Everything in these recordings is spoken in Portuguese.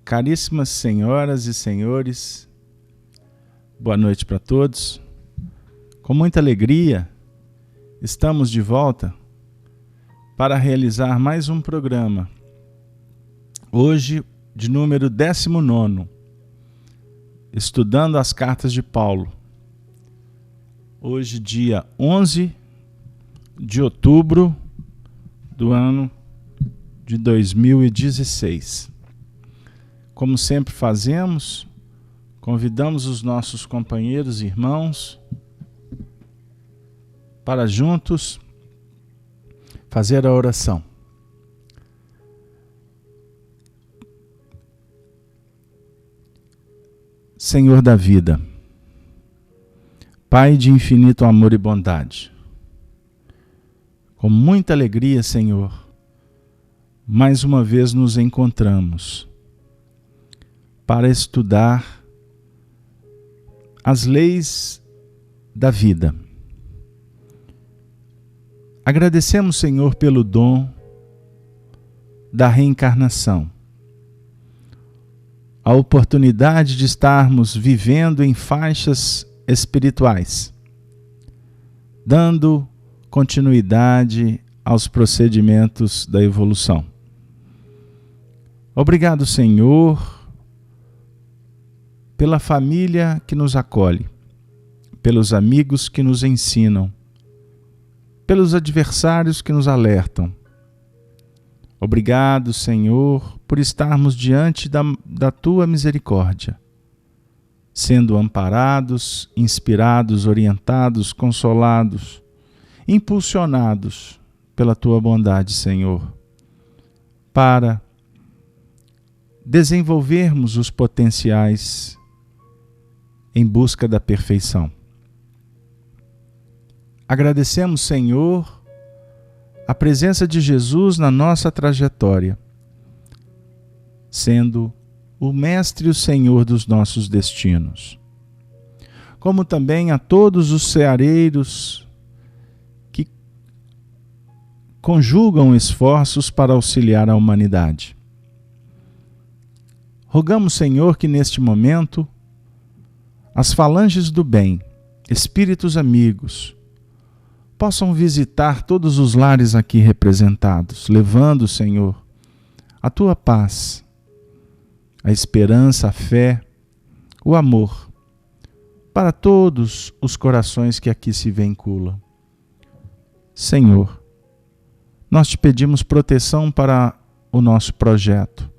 Caríssimas senhoras e senhores, boa noite para todos. Com muita alegria, estamos de volta para realizar mais um programa. Hoje, de número 19, estudando as cartas de Paulo. Hoje, dia 11 de outubro do ano de 2016. Como sempre fazemos, convidamos os nossos companheiros e irmãos para juntos fazer a oração. Senhor da vida, Pai de infinito amor e bondade, com muita alegria, Senhor, mais uma vez nos encontramos para estudar as leis da vida. Agradecemos, Senhor, pelo dom da reencarnação, a oportunidade de estarmos vivendo em faixas espirituais, dando continuidade aos procedimentos da evolução. Obrigado, Senhor, pela família que nos acolhe, pelos amigos que nos ensinam, pelos adversários que nos alertam. Obrigado, Senhor, por estarmos diante da Tua misericórdia, sendo amparados, inspirados, orientados, consolados, impulsionados pela Tua bondade, Senhor, para desenvolvermos os potenciais em busca da perfeição. Agradecemos, Senhor, a presença de Jesus na nossa trajetória, sendo o Mestre e o Senhor dos nossos destinos. Como também a todos os ceareiros que conjugam esforços para auxiliar a humanidade. Rogamos, Senhor, que neste momento as falanges do bem, espíritos amigos, possam visitar todos os lares aqui representados, levando, Senhor, a Tua paz, a esperança, a fé, o amor, para todos os corações que aqui se vinculam. Senhor, nós te pedimos proteção para o nosso projeto,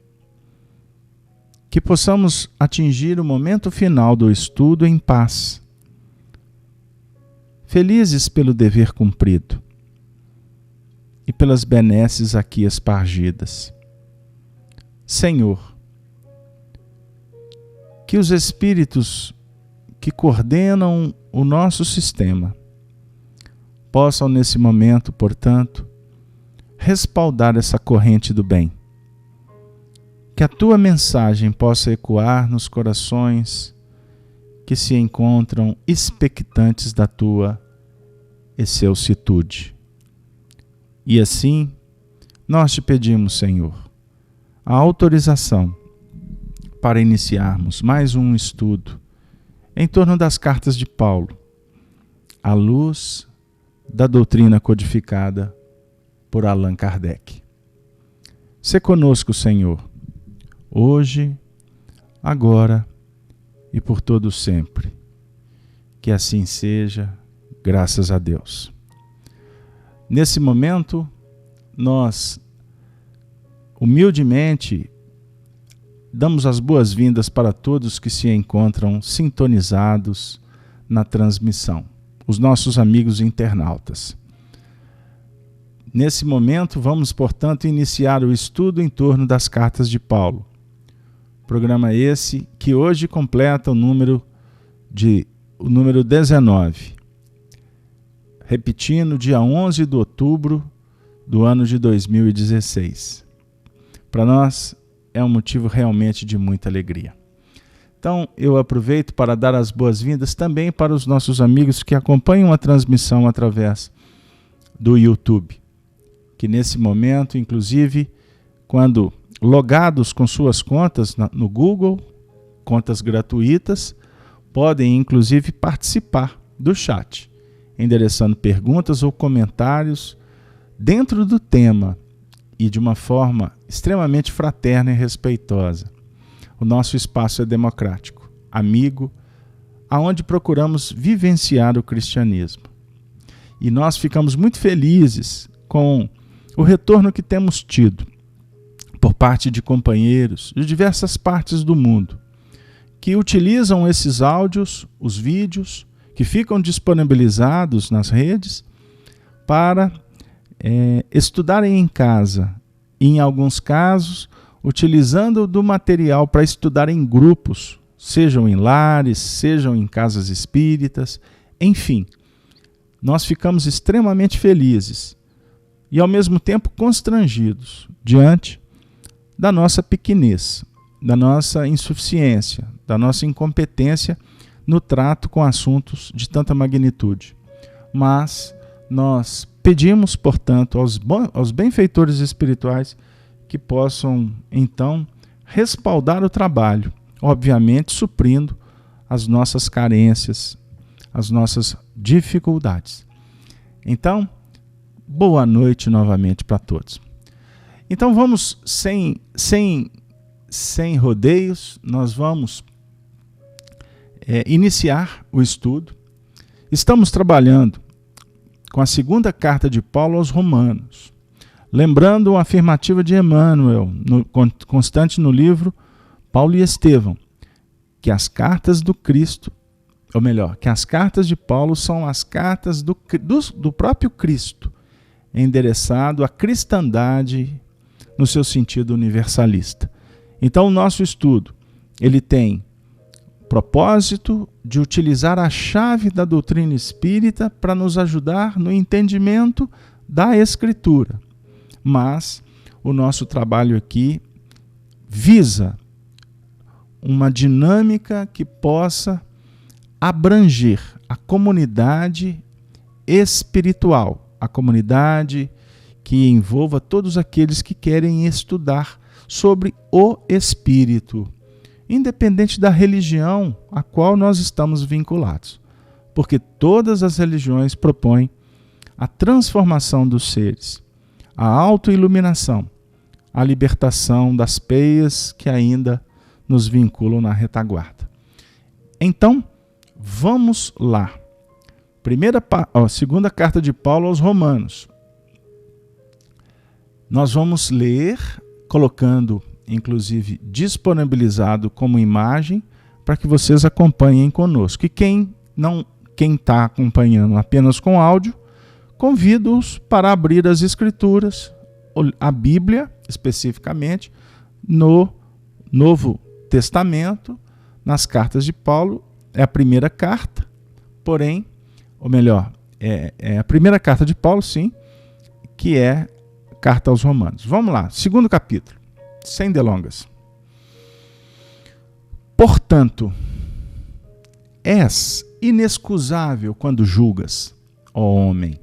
que possamos atingir o momento final do estudo em paz, felizes pelo dever cumprido e pelas benesses aqui espargidas. Senhor, que os espíritos que coordenam o nosso sistema possam nesse momento, portanto, respaldar essa corrente do bem. Que a Tua mensagem possa ecoar nos corações que se encontram expectantes da Tua excelsitude. E assim, nós te pedimos, Senhor, a autorização para iniciarmos mais um estudo em torno das cartas de Paulo, à luz da doutrina codificada por Allan Kardec. Sê conosco, Senhor, hoje, agora e por todo sempre. Que assim seja, graças a Deus. Nesse momento, nós, humildemente, damos as boas-vindas para todos que se encontram sintonizados na transmissão, os nossos amigos internautas. Nesse momento, vamos, portanto, iniciar o estudo em torno das cartas de Paulo. Programa esse que hoje completa o número 19. Repetindo, dia 11 de outubro do ano de 2016. Para nós é um motivo realmente de muita alegria. Então, eu aproveito para dar as boas-vindas também para os nossos amigos que acompanham a transmissão através do YouTube, que nesse momento, inclusive, quando logados com suas contas no Google, contas gratuitas, podem inclusive participar do chat, endereçando perguntas ou comentários dentro do tema e de uma forma extremamente fraterna e respeitosa. O nosso espaço é democrático, amigo, aonde procuramos vivenciar o cristianismo. E nós ficamos muito felizes com o retorno que temos tido por parte de companheiros de diversas partes do mundo, que utilizam esses áudios, os vídeos, que ficam disponibilizados nas redes para estudarem em casa. E, em alguns casos, utilizando do material para estudar em grupos, sejam em lares, sejam em casas espíritas, enfim. Nós ficamos extremamente felizes e, ao mesmo tempo, constrangidos diante da nossa pequenez, da nossa insuficiência, da nossa incompetência no trato com assuntos de tanta magnitude. Mas nós pedimos, portanto, aos benfeitores espirituais que possam, então, respaldar o trabalho, obviamente suprindo as nossas carências, as nossas dificuldades. Então, boa noite novamente para todos. Então vamos, sem rodeios, nós vamos iniciar o estudo. Estamos trabalhando com a segunda carta de Paulo aos Romanos, lembrando a afirmativa de Emmanuel, constante no livro Paulo e Estevão, que as cartas do Cristo, ou melhor, que as cartas de Paulo são as cartas do próprio Cristo, endereçado à cristandade no seu sentido universalista. Então o nosso estudo, ele tem propósito de utilizar a chave da doutrina espírita para nos ajudar no entendimento da Escritura. Mas o nosso trabalho aqui visa uma dinâmica que possa abranger a comunidade espiritual, a comunidade que envolva todos aqueles que querem estudar sobre o Espírito, independente da religião a qual nós estamos vinculados, porque todas as religiões propõem a transformação dos seres, a autoiluminação, a libertação das peias que ainda nos vinculam na retaguarda. Então, vamos lá. Segunda carta de Paulo aos Romanos. Nós vamos ler, colocando, inclusive, disponibilizado como imagem, para que vocês acompanhem conosco. E quem está acompanhando apenas com áudio, convido-os para abrir as Escrituras, a Bíblia, especificamente, no Novo Testamento, nas cartas de Paulo. É a primeira carta, porém, ou melhor, é a primeira carta de Paulo, sim, que é carta aos Romanos. Vamos lá, segundo capítulo, sem delongas. Portanto, és inexcusável quando julgas, ó homem,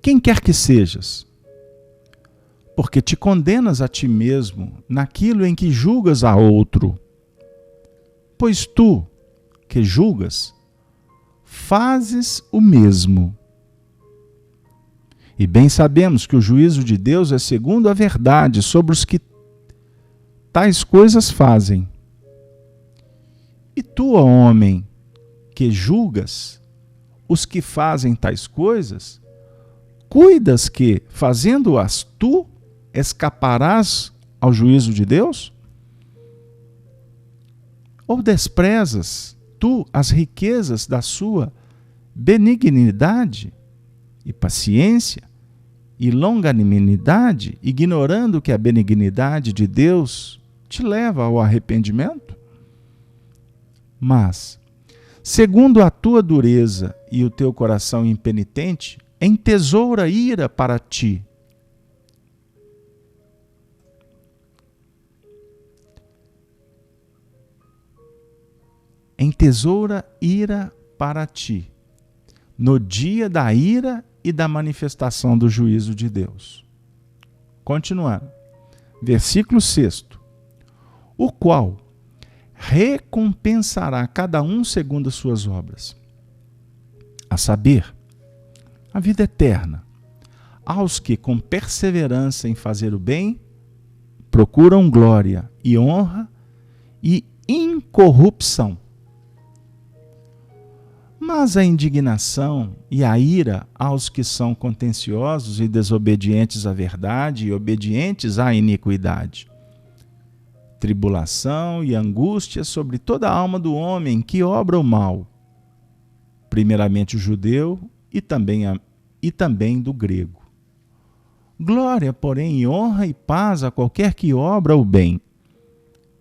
quem quer que sejas, porque te condenas a ti mesmo naquilo em que julgas a outro. Pois tu, que julgas, fazes o mesmo. E bem sabemos que o juízo de Deus é segundo a verdade sobre os que tais coisas fazem. E tu, ó homem, que julgas os que fazem tais coisas, cuidas que, fazendo-as tu, escaparás ao juízo de Deus? Ou desprezas tu as riquezas da sua benignidade e paciência e longanimidade, ignorando que a benignidade de Deus te leva ao arrependimento? Mas, segundo a tua dureza e o teu coração impenitente, entesoura ira para ti. Entesoura ira para ti, no dia da ira e da manifestação do juízo de Deus. Continuando. Versículo 6. O qual recompensará cada um segundo as suas obras. A saber, a vida eterna, aos que com perseverança em fazer o bem, procuram glória e honra e incorrupção. Mas a indignação e a ira aos que são contenciosos e desobedientes à verdade e obedientes à iniquidade. Tribulação e angústia sobre toda a alma do homem que obra o mal, primeiramente o judeu e também do grego. Glória, porém, e honra e paz a qualquer que obra o bem,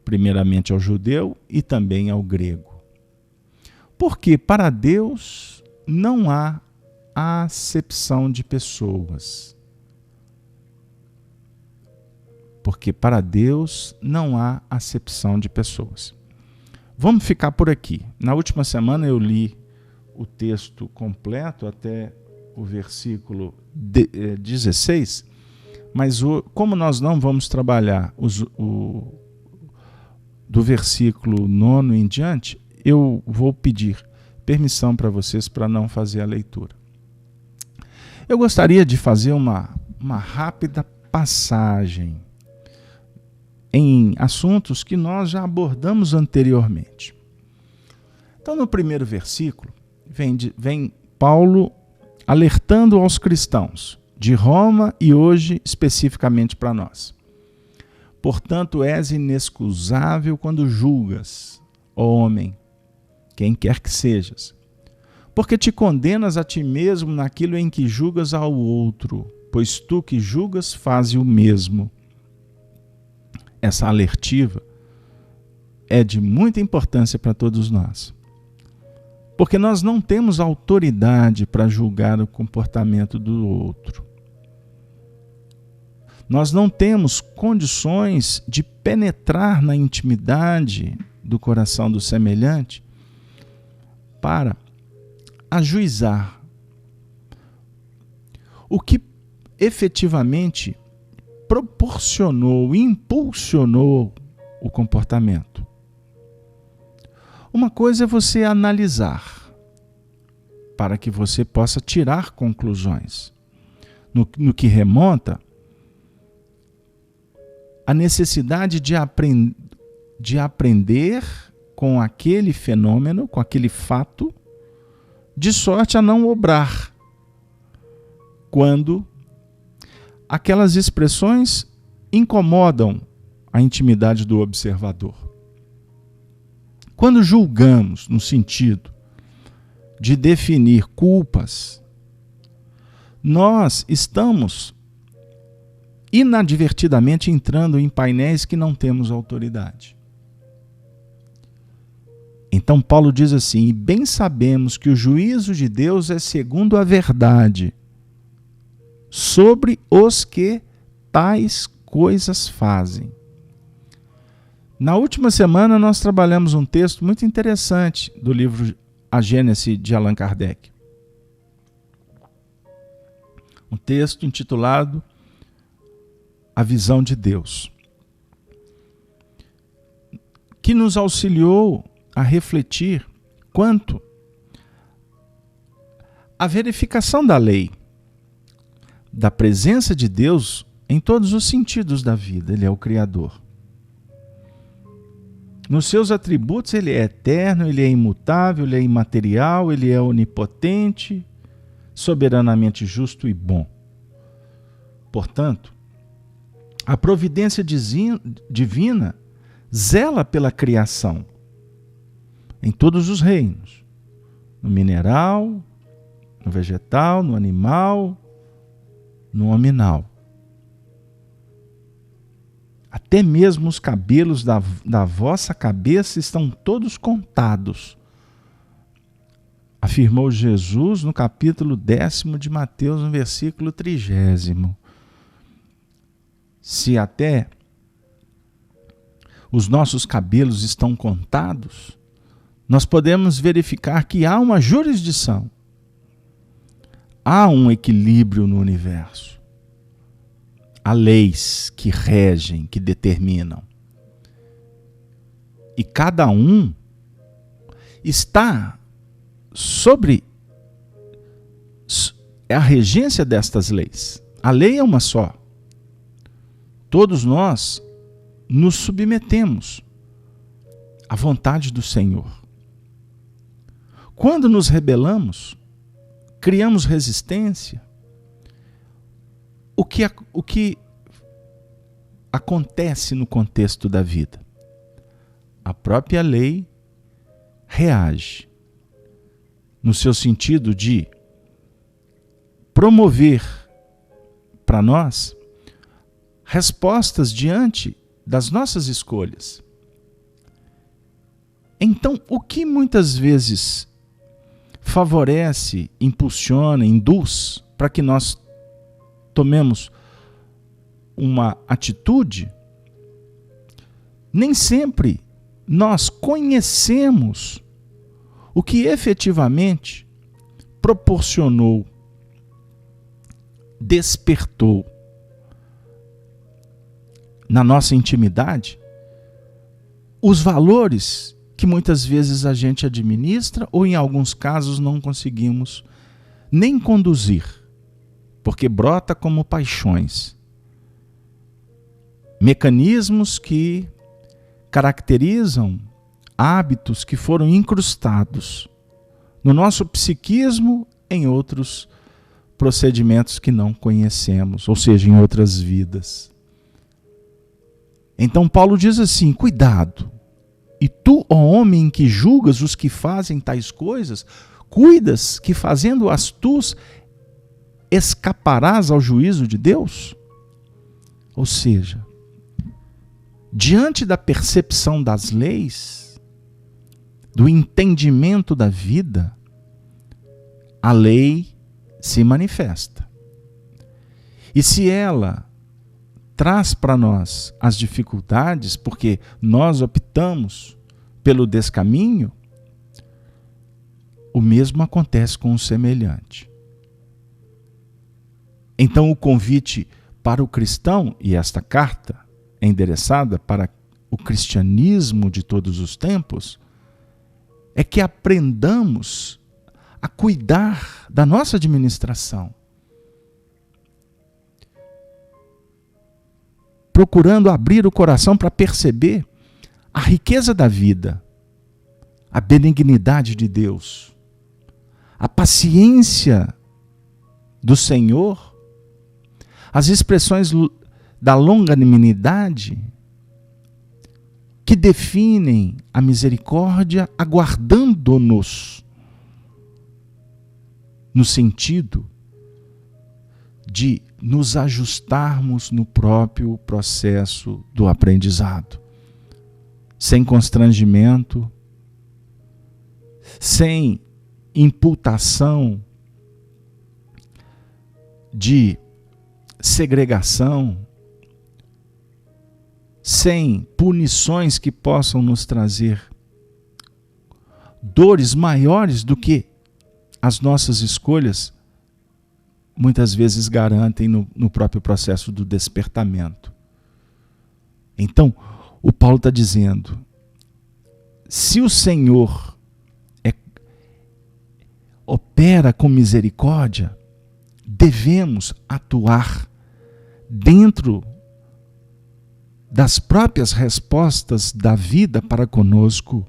primeiramente ao judeu e também ao grego. Porque para Deus não há acepção de pessoas. Porque para Deus não há acepção de pessoas. Vamos ficar por aqui. Na última semana eu li o texto completo até o versículo 16, mas como nós não vamos trabalhar do versículo 9 em diante, eu vou pedir permissão para vocês para não fazer a leitura. Eu gostaria de fazer uma rápida passagem em assuntos que nós já abordamos anteriormente. Então, no primeiro versículo, vem Paulo alertando aos cristãos de Roma e hoje especificamente para nós. Portanto, és inexcusável quando julgas, ó homem, quem quer que sejas, porque te condenas a ti mesmo naquilo em que julgas ao outro, pois tu que julgas faze o mesmo. Essa alertiva é de muita importância para todos nós. Porque nós não temos autoridade para julgar o comportamento do outro. Nós não temos condições de penetrar na intimidade do coração do semelhante para ajuizar o que efetivamente proporcionou, impulsionou o comportamento. Uma coisa é você analisar, para que você possa tirar conclusões. No que remonta a necessidade de aprender com aquele fenômeno, com aquele fato, de sorte a não obrar quando aquelas expressões incomodam a intimidade do observador. Quando julgamos no sentido de definir culpas, nós estamos inadvertidamente entrando em painéis que não temos autoridade. Então Paulo diz assim: e bem sabemos que o juízo de Deus é segundo a verdade sobre os que tais coisas fazem. Na última semana nós trabalhamos um texto muito interessante do livro A Gênese de Allan Kardec. Um texto intitulado A Visão de Deus, que nos auxiliou a refletir quanto à verificação da lei, da presença de Deus em todos os sentidos da vida. Ele é o Criador. Nos seus atributos ele é eterno, ele é imutável, ele é imaterial, ele é onipotente, soberanamente justo e bom. Portanto, a providência divina zela pela criação em todos os reinos, no mineral, no vegetal, no animal, no hominal. Até mesmo os cabelos da vossa cabeça estão todos contados, afirmou Jesus no capítulo 10 de Mateus, no versículo 30. Se até os nossos cabelos estão contados, nós podemos verificar que há uma jurisdição, há um equilíbrio no universo. há leis que regem, que determinam. E cada um está sobre a regência destas leis. A lei é uma só. Todos nós nos submetemos à vontade do Senhor. Quando nos rebelamos, criamos resistência, o que acontece no contexto da vida? A própria lei reage, no seu sentido de promover para nós respostas diante das nossas escolhas. Então, o que muitas vezes favorece, impulsiona, induz para que nós tomemos uma atitude, nem sempre nós conhecemos o que efetivamente proporcionou, despertou na nossa intimidade os valores que muitas vezes a gente administra ou em alguns casos não conseguimos nem conduzir, porque brota como paixões. Mecanismos que caracterizam hábitos que foram incrustados no nosso psiquismo em outros procedimentos que não conhecemos, ou seja, em outras vidas. Então Paulo diz assim: cuidado, e tu, ó homem, que julgas os que fazem tais coisas, cuidas que fazendo-as tu escaparás ao juízo de Deus? Ou seja, diante da percepção das leis, do entendimento da vida, a lei se manifesta. E se ela traz para nós as dificuldades, porque nós optamos pelo descaminho, o mesmo acontece com o semelhante. Então o convite para o cristão, e esta carta é endereçada para o cristianismo de todos os tempos, é que aprendamos a cuidar da nossa administração, procurando abrir o coração para perceber a riqueza da vida, a benignidade de Deus, a paciência do Senhor, as expressões da longanimidade que definem a misericórdia, aguardando-nos no sentido de nos ajustarmos no próprio processo do aprendizado, sem constrangimento, sem imputação de segregação, sem punições que possam nos trazer dores maiores do que as nossas escolhas muitas vezes garantem no próprio processo do despertamento. Então, o Paulo está dizendo, se o Senhor opera com misericórdia, devemos atuar dentro das próprias respostas da vida para conosco,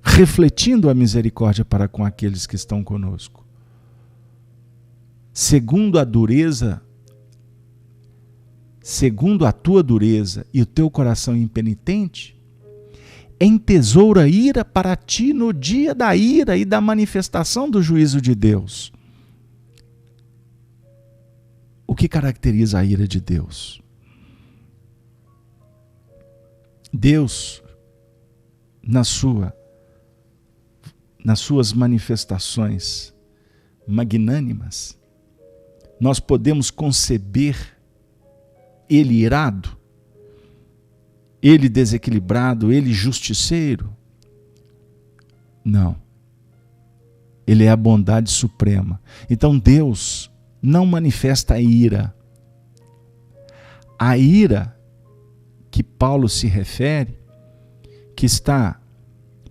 refletindo a misericórdia para com aqueles que estão conosco. Segundo a tua dureza e o teu coração impenitente, entesoura ira para ti no dia da ira e da manifestação do juízo de Deus. O que caracteriza a ira de Deus? Deus, nas suas manifestações magnânimas, nós podemos conceber Ele irado, Ele desequilibrado, Ele justiceiro? Não. Ele é a bondade suprema. Então Deus não manifesta a ira A ira que Paulo se refere, que está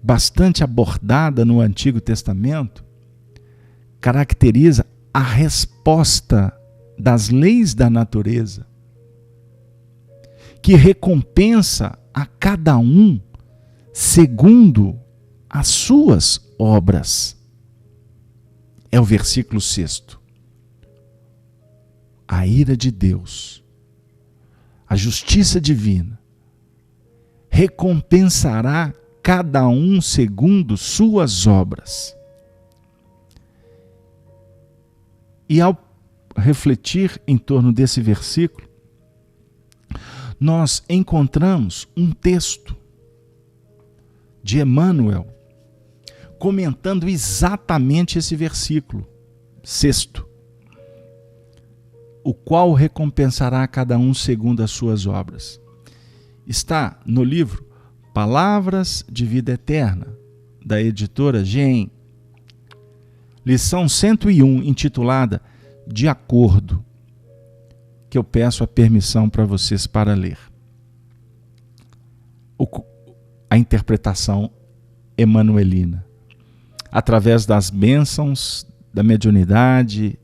bastante abordada no Antigo Testamento, caracteriza a resposta das leis da natureza, que recompensa a cada um segundo as suas obras. É o versículo 6. A ira de Deus, a justiça divina, recompensará cada um segundo suas obras. E ao refletir em torno desse versículo, nós encontramos um texto de Emmanuel comentando exatamente esse versículo 6, o qual recompensará cada um segundo as suas obras. Está no livro Palavras de Vida Eterna, da editora GEM, lição 101, intitulada De Acordo, que eu peço a permissão para vocês para ler. A interpretação emanuelina, através das bênçãos da mediunidade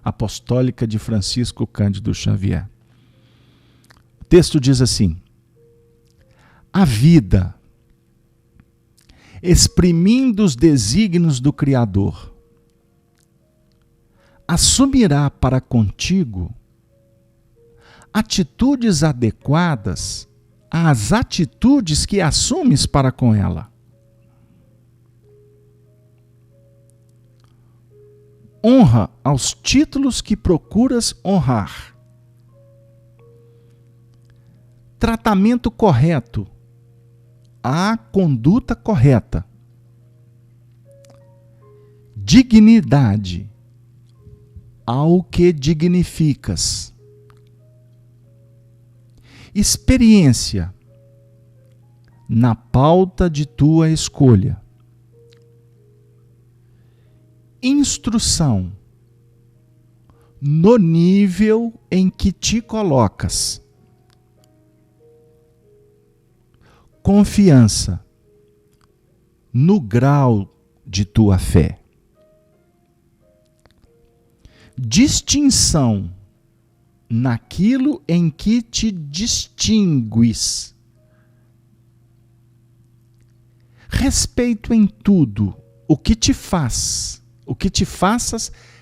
apostólica de Francisco Cândido Xavier. O texto diz assim: a vida, exprimindo os desígnios do Criador, assumirá para contigo atitudes adequadas às atitudes que assumes para com ela. Honra aos títulos que procuras honrar. Tratamento correto à conduta correta. Dignidade ao que dignificas. Experiência na pauta de tua escolha. Instrução no nível em que te colocas. Confiança no grau de tua fé. Distinção naquilo em que te distingues. Respeito em tudo o que te faças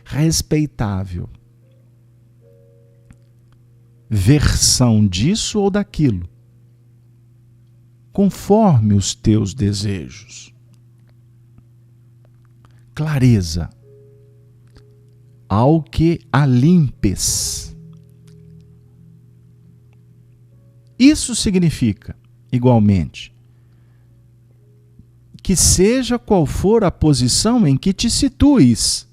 respeitável. Versão disso ou daquilo, conforme os teus desejos. Clareza ao que alimpes. Isso significa, igualmente, que seja qual for a posição em que te situes,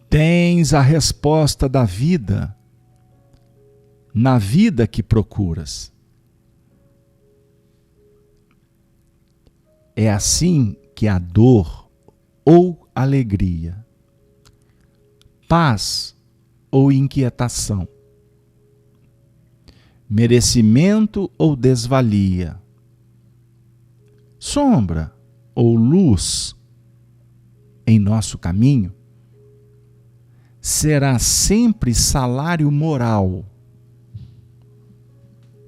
tens a resposta da vida na vida que procuras. É assim que a dor ou alegria, paz ou inquietação, merecimento ou desvalia, sombra ou luz em nosso caminho, será sempre salário moral,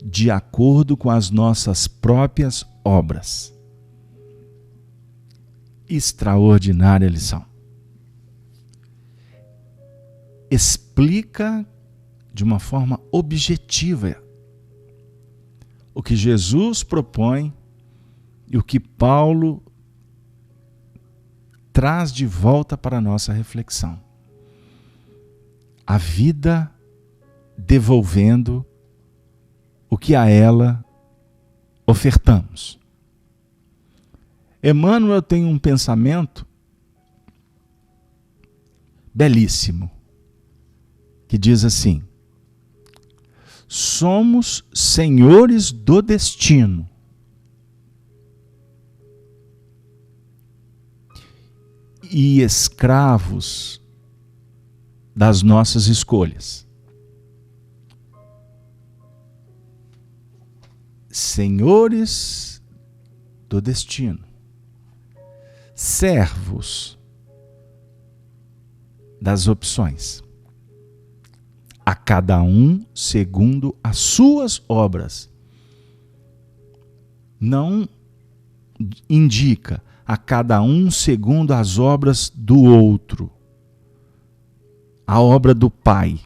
de acordo com as nossas próprias obras. Extraordinária lição. Explica de uma forma objetiva o que Jesus propõe e o que Paulo traz de volta para a nossa reflexão. A vida devolvendo o que a ela ofertamos. Emmanuel tem um pensamento belíssimo, que diz assim: somos senhores do destino. E escravos das nossas escolhas. senhores do destino, servos das opções, a cada um segundo as suas obras. Não indica a cada um segundo as obras do outro, a obra do pai,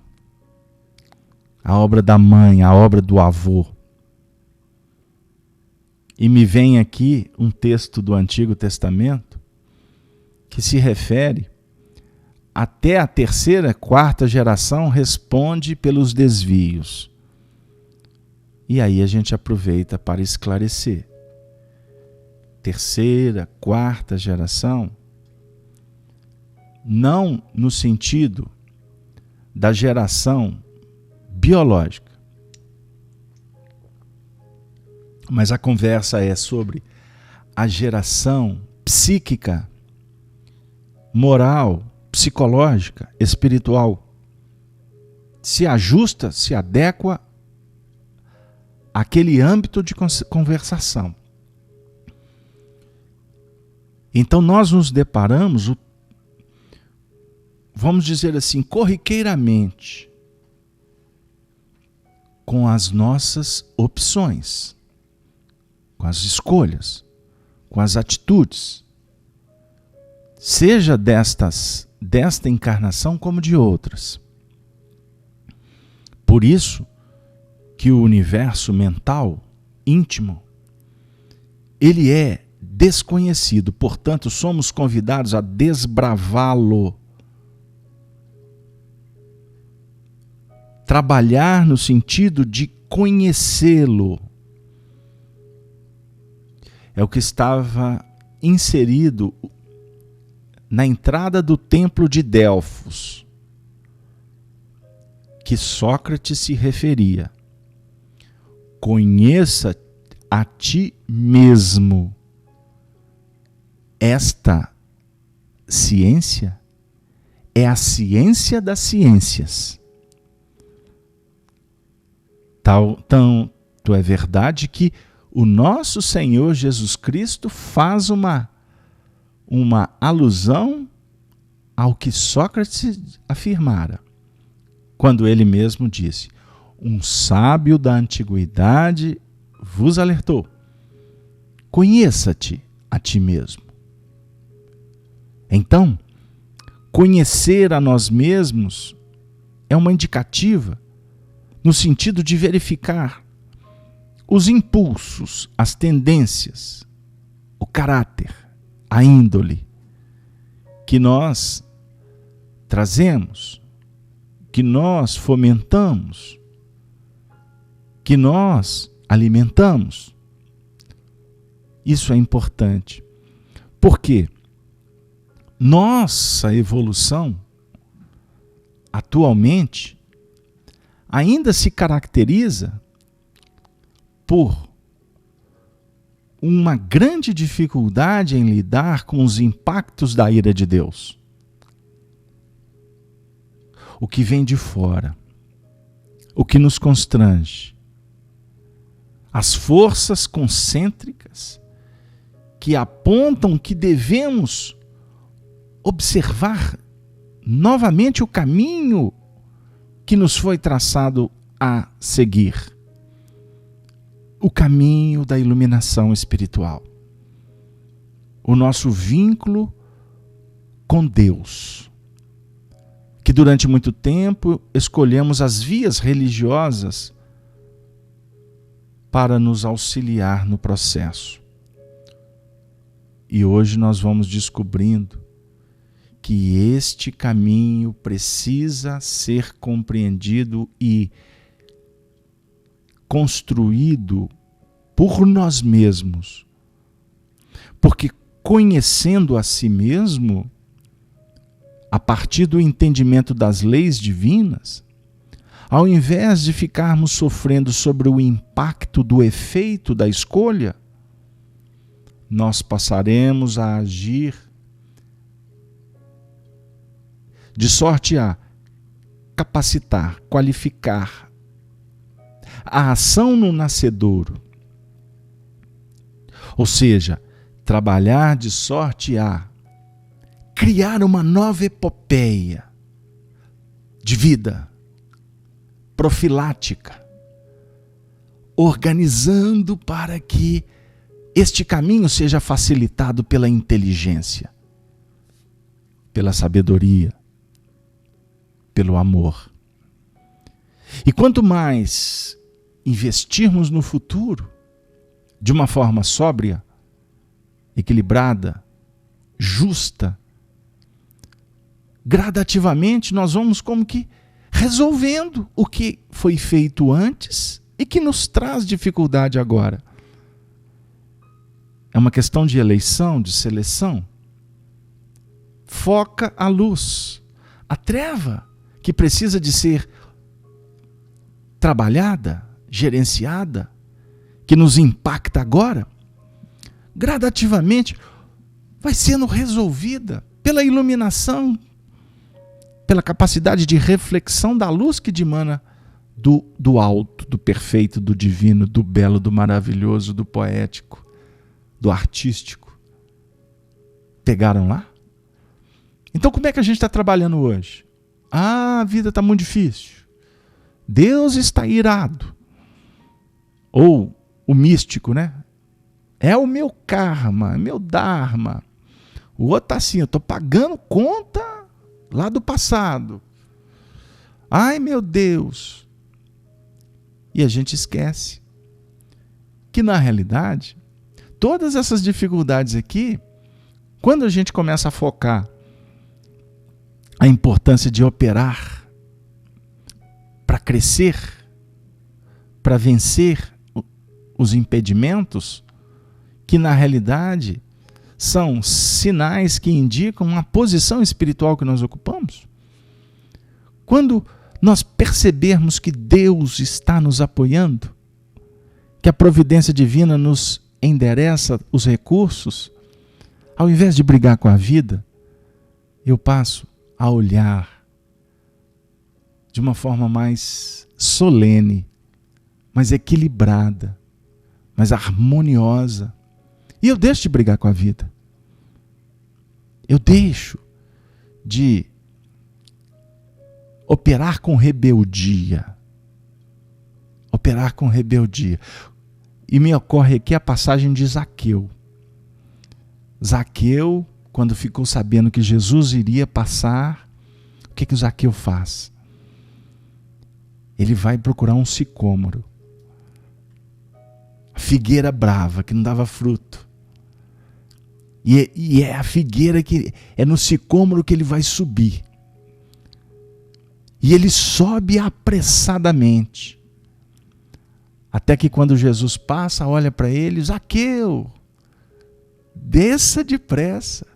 a obra da mãe, a obra do avô. E me vem aqui um texto do Antigo Testamento que se refere até a terceira, quarta geração responde pelos desvios. E aí a gente aproveita para esclarecer. Terceira, quarta geração, não no sentido da geração biológica, mas a conversa é sobre a geração psíquica, moral, psicológica, espiritual. Se ajusta, se adequa àquele âmbito de conversação. Então nós nos deparamos, vamos dizer assim, corriqueiramente, com as nossas opções, com as escolhas, com as atitudes, seja desta encarnação como de outras. Por isso que o universo mental íntimo, ele é desconhecido, portanto somos convidados a desbravá-lo. Trabalhar no sentido de conhecê-lo. É o que estava inserido na entrada do templo de Delfos, que Sócrates se referia. Conheça a ti mesmo. Esta ciência é a ciência das ciências. Tanto é verdade que o nosso Senhor Jesus Cristo faz uma alusão ao que Sócrates afirmara, quando ele mesmo disse: um sábio da antiguidade vos alertou, conheça-te a ti mesmo. Então, conhecer a nós mesmos é uma indicativa no sentido de verificar os impulsos, as tendências, o caráter, a índole que nós trazemos, que nós fomentamos, que nós alimentamos. Isso é importante. Por quê? Nossa evolução, atualmente, ainda se caracteriza por uma grande dificuldade em lidar com os impactos da ira de Deus. O que vem de fora, o que nos constrange, as forças concêntricas que apontam que devemos observar novamente o caminho que nos foi traçado a seguir. O caminho da iluminação espiritual. O nosso vínculo com Deus. Que durante muito tempo escolhemos as vias religiosas para nos auxiliar no processo. E hoje nós vamos descobrindo que este caminho precisa ser compreendido e construído por nós mesmos. Porque conhecendo a si mesmo, a partir do entendimento das leis divinas, ao invés de ficarmos sofrendo sobre o impacto do efeito da escolha, nós passaremos a agir de sorte a capacitar, qualificar a ação no nascedouro, Ou seja, trabalhar de sorte a criar uma nova epopeia de vida profilática, organizando para que este caminho seja facilitado pela inteligência, pela sabedoria, pelo amor. E quanto mais investirmos no futuro de uma forma sóbria, equilibrada, justa, gradativamente nós vamos como que resolvendo o que foi feito antes e que nos traz dificuldade agora. É uma questão de eleição, de seleção. Foca a luz. A treva, que precisa de ser trabalhada, gerenciada, que nos impacta agora, gradativamente vai sendo resolvida pela iluminação, pela capacidade de reflexão da luz que dimana do alto, do perfeito, do divino, do belo, do maravilhoso, do poético, do artístico. Pegaram lá? Então como é que a gente está trabalhando hoje? A vida está muito difícil. Deus está irado. Ou o místico, né? É o meu karma, é meu dharma. O outro está assim, eu estou pagando conta lá do passado. Ai, meu Deus. E a gente esquece que, na realidade, todas essas dificuldades aqui, quando a gente começa a focar a importância de operar para crescer, para vencer os impedimentos, que na realidade são sinais que indicam a posição espiritual que nós ocupamos. Quando nós percebermos que Deus está nos apoiando, que a providência divina nos endereça os recursos, ao invés de brigar com a vida, eu passo a olhar de uma forma mais solene, mais equilibrada, mais harmoniosa. E eu deixo de brigar com a vida. Eu deixo de operar com rebeldia. Operar com rebeldia. E me ocorre aqui a passagem de Zaqueu. Zaqueu, quando ficou sabendo que Jesus iria passar, o que o Zaqueu faz? Ele vai procurar um sicômoro. A figueira brava, que não dava fruto. E é a figueira que é no sicômoro que ele vai subir. E ele sobe apressadamente. Até que quando Jesus passa, olha para ele, Zaqueu, desça depressa,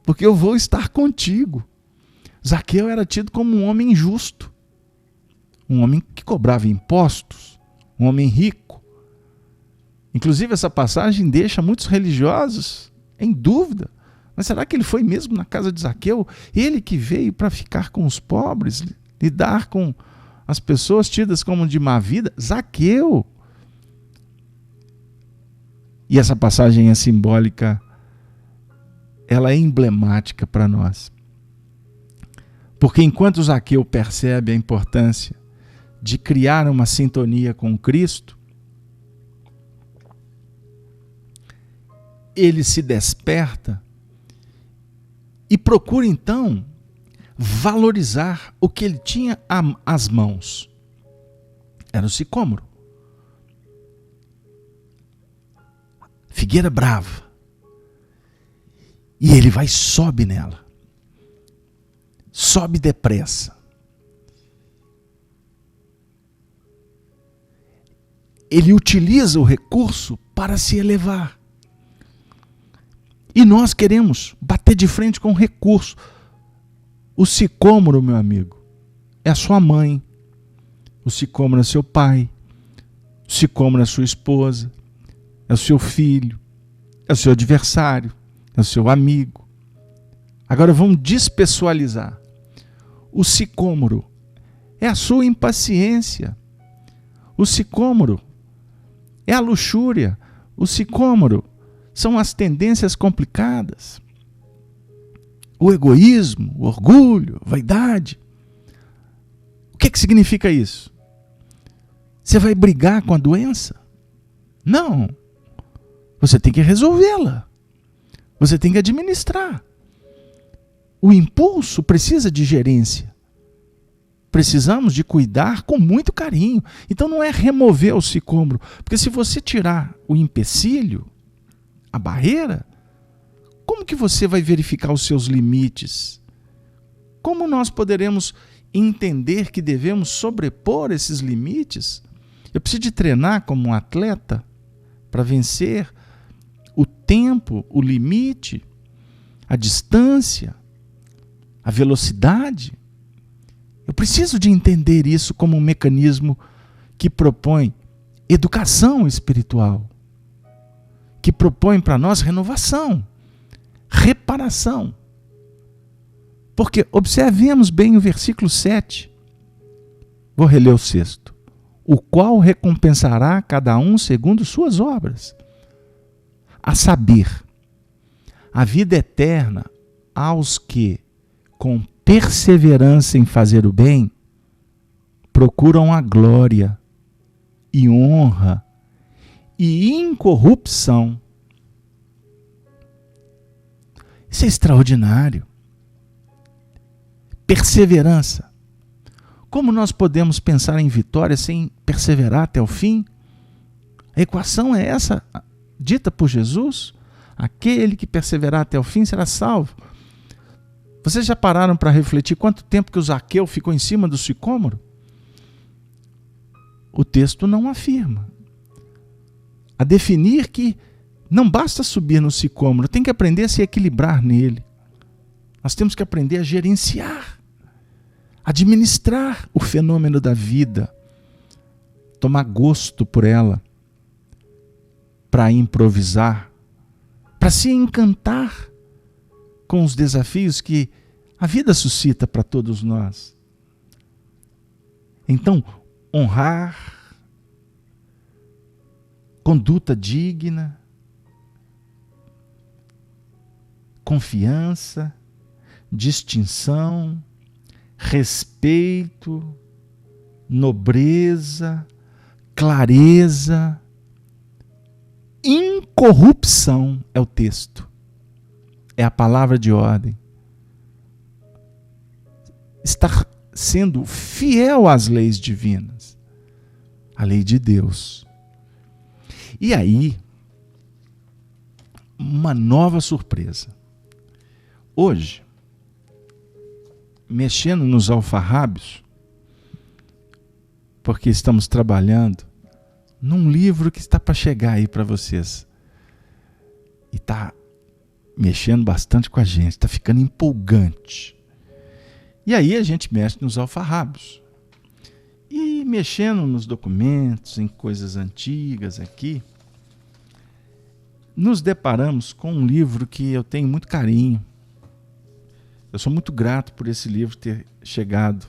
porque eu vou estar contigo. Zaqueu era tido como um homem justo, um homem que cobrava impostos, um homem rico. Inclusive essa passagem deixa muitos religiosos em dúvida. Mas será que ele foi mesmo na casa de Zaqueu? Ele que veio para ficar com os pobres, lidar com as pessoas tidas como de má vida? Zaqueu! E essa passagem é simbólica, ela é emblemática para nós. Porque enquanto Zaqueu percebe a importância de criar uma sintonia com Cristo, ele se desperta e procura então valorizar o que ele tinha às mãos. Era o sicômoro. Figueira brava. E ele vai e sobe nela. Sobe depressa. Ele utiliza o recurso para se elevar. E nós queremos bater de frente com o recurso. O sicômoro, meu amigo, é a sua mãe. O sicômoro é seu pai. O sicômoro é sua esposa. É o seu filho. É o seu adversário. É o seu amigo. Agora vamos despessoalizar. O sicômoro é a sua impaciência. O sicômoro é a luxúria. O sicômoro são as tendências complicadas. O egoísmo, o orgulho, a vaidade. O que significa isso? Você vai brigar com a doença? Não. Você tem que resolvê-la. Você tem que administrar. O impulso precisa de gerência. Precisamos de cuidar com muito carinho. Então não é remover o sicômoro. Porque se você tirar o empecilho, a barreira, como que você vai verificar os seus limites? Como nós poderemos entender que devemos sobrepor esses limites? Eu preciso de treinar como um atleta para vencer o tempo, o limite, a distância, a velocidade. Eu preciso de entender isso como um mecanismo que propõe educação espiritual, que propõe para nós renovação, reparação. Porque observemos bem o versículo 7. Vou reler o 6º. O qual recompensará cada um segundo suas obras. A saber, a vida eterna aos que, com perseverança em fazer o bem, procuram a glória e honra e incorrupção. Isso é extraordinário. Perseverança. Como nós podemos pensar em vitória sem perseverar até o fim? A equação é essa, dita por Jesus. Aquele que perseverar até o fim será salvo. Vocês já pararam para refletir quanto tempo que o Zaqueu ficou em cima do sicômoro? O texto não afirma. A definir que não basta subir no sicômoro, tem que aprender a se equilibrar nele. Nós temos que aprender a gerenciar, administrar o fenômeno da vida, tomar gosto por ela, para improvisar, para se encantar com os desafios que a vida suscita para todos nós. Então, honrar, conduta digna, confiança, distinção, respeito, nobreza, clareza, incorrupção é o texto. É a palavra de ordem. Estar sendo fiel às leis divinas, a lei de Deus. E aí, uma nova surpresa. Hoje, mexendo nos alfarrábios, porque estamos trabalhando num livro que está para chegar aí para vocês. E está mexendo bastante com a gente, está ficando empolgante. E aí a gente mexe nos alfarrábios. E mexendo nos documentos, em coisas antigas aqui, nos deparamos com um livro que eu tenho muito carinho. Eu sou muito grato por esse livro ter chegado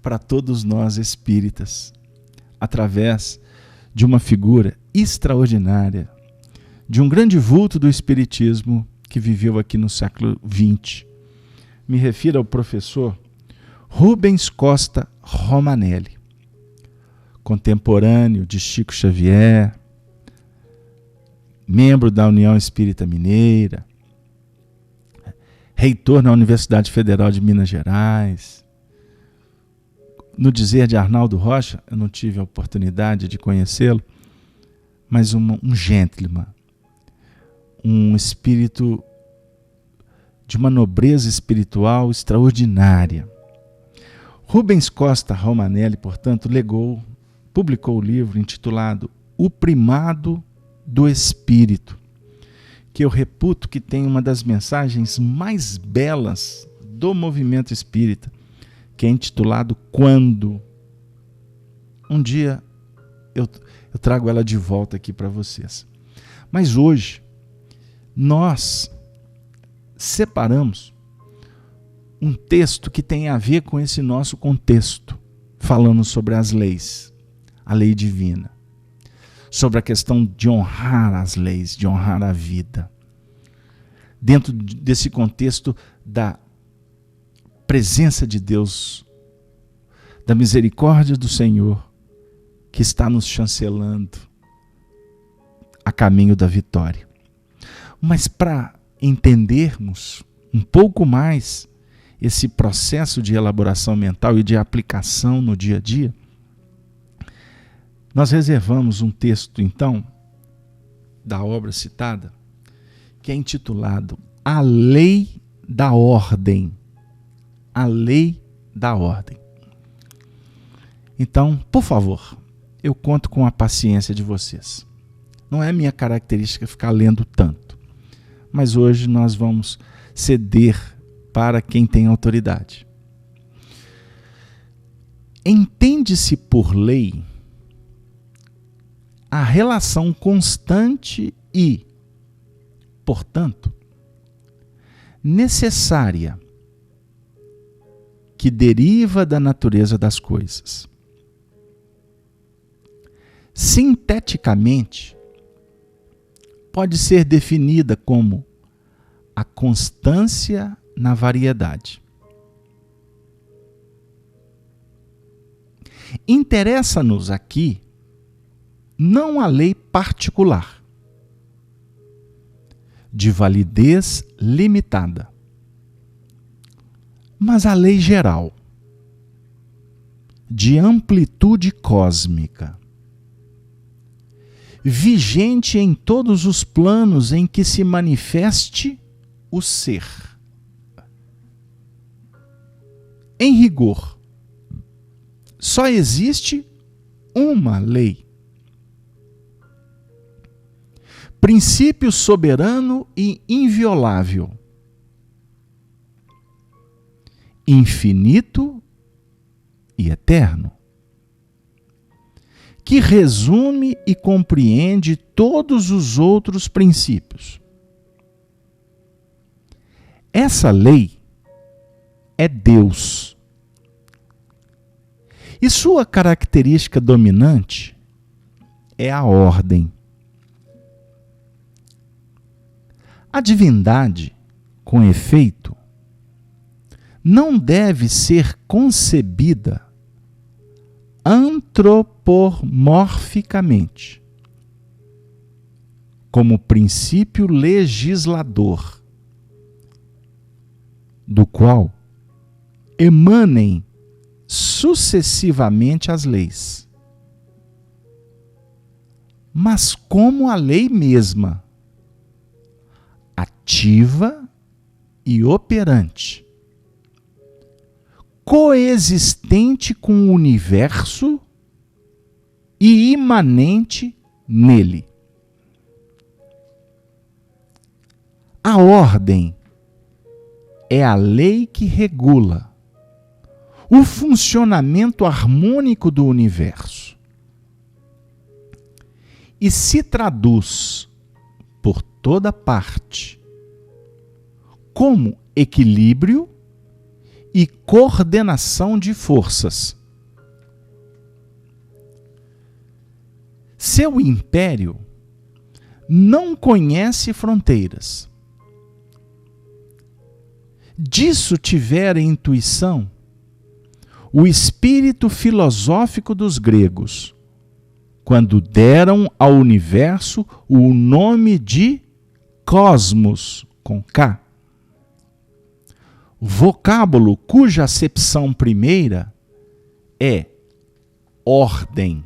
para todos nós espíritas, através de uma figura extraordinária, de um grande vulto do espiritismo que viveu aqui no século XX. Me refiro ao professor Rubens Costa Romanelli, contemporâneo de Chico Xavier, membro da União Espírita Mineira, reitor na Universidade Federal de Minas Gerais. No dizer de Arnaldo Rocha, eu não tive a oportunidade de conhecê-lo, mas um gentleman, um espírito de uma nobreza espiritual extraordinária. Rubens Costa Romanelli, portanto, publicou o livro intitulado O Primado do Espírito, que eu reputo que tem uma das mensagens mais belas do movimento espírita, que é intitulado Quando. Um dia eu trago ela de volta aqui para vocês. Mas hoje nós separamos um texto que tem a ver com esse nosso contexto, falando sobre as leis, a lei divina. sobre a questão de honrar as leis, de honrar a vida. Dentro desse contexto da presença de Deus, da misericórdia do Senhor, que está nos chancelando a caminho da vitória. Mas para entendermos um pouco mais esse processo de elaboração mental e de aplicação no dia a dia, nós reservamos um texto, então, da obra citada, que é intitulado A Lei da Ordem. A Lei da Ordem. Então, por favor, eu conto com a paciência de vocês. Não é minha característica ficar lendo tanto, mas hoje nós vamos ceder para quem tem autoridade. Entende-se por lei a relação constante e, portanto, necessária que deriva da natureza das coisas. Sinteticamente, pode ser definida como a constância na variedade. Interessa-nos aqui não a lei particular, de validez limitada, mas a lei geral, de amplitude cósmica, vigente em todos os planos em que se manifeste o ser. Em rigor, só existe uma lei. Princípio soberano e inviolável, infinito e eterno, que resume e compreende todos os outros princípios. Essa lei é Deus. E sua característica dominante é a ordem. A divindade, com efeito, não deve ser concebida antropomorficamente, como princípio legislador, do qual emanem sucessivamente as leis, mas como a lei mesma, ativa e operante, coexistente com o universo e imanente nele. A ordem é a lei que regula o funcionamento harmônico do universo e se traduz por toda parte como equilíbrio e coordenação de forças. Seu império não conhece fronteiras. Disso tivera intuição o espírito filosófico dos gregos, quando deram ao universo o nome de cosmos, com K. Vocábulo cuja acepção primeira é ordem.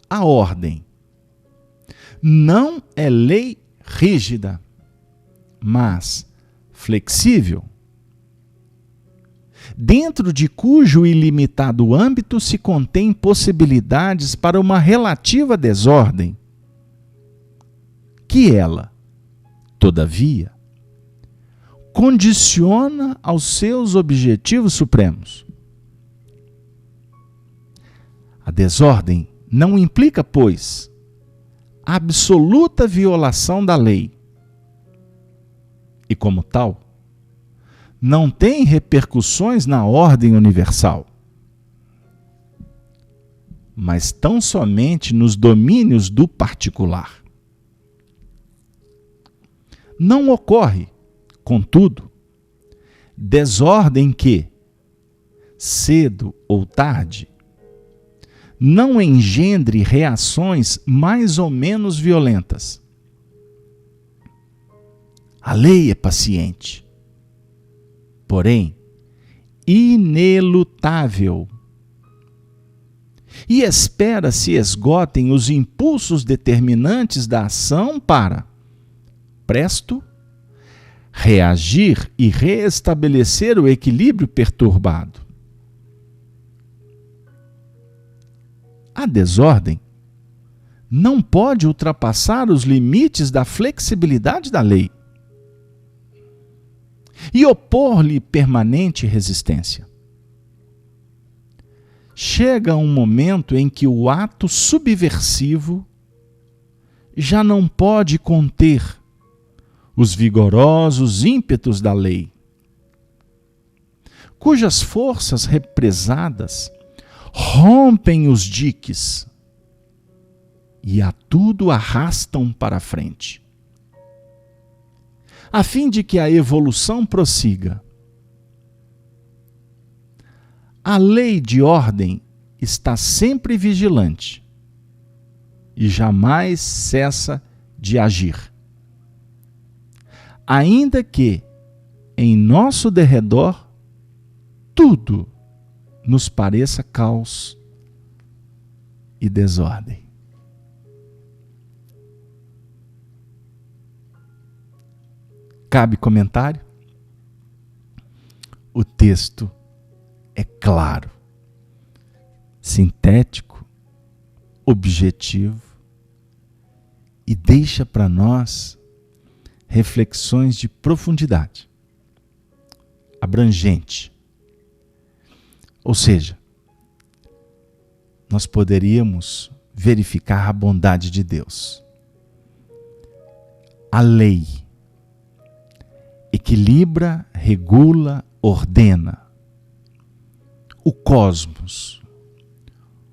A ordem não é lei rígida, mas flexível, dentro de cujo ilimitado âmbito se contém possibilidades para uma relativa desordem, que ela, todavia, condiciona aos seus objetivos supremos. A desordem não implica, pois, absoluta violação da lei, e, como tal, não tem repercussões na ordem universal. mas tão somente nos domínios do particular. Não ocorre, contudo, desordem que, cedo ou tarde, não engendre reações mais ou menos violentas. A lei é paciente, porém inelutável, e espera se esgotem os impulsos determinantes da ação para, presto, reagir e reestabelecer o equilíbrio perturbado. A desordem não pode ultrapassar os limites da flexibilidade da lei e opor-lhe permanente resistência. Chega um momento em que o ato subversivo já não pode conter os vigorosos ímpetos da lei, cujas forças represadas rompem os diques e a tudo arrastam para a frente. A fim de que a evolução prossiga, a lei de ordem está sempre vigilante e jamais cessa de agir. Ainda que em nosso derredor tudo nos pareça caos e desordem. Cabe comentário? O texto é claro, sintético, objetivo e deixa para nós reflexões de profundidade, abrangente. Ou seja, nós poderíamos verificar a bondade de Deus. A lei equilibra, regula, ordena o cosmos.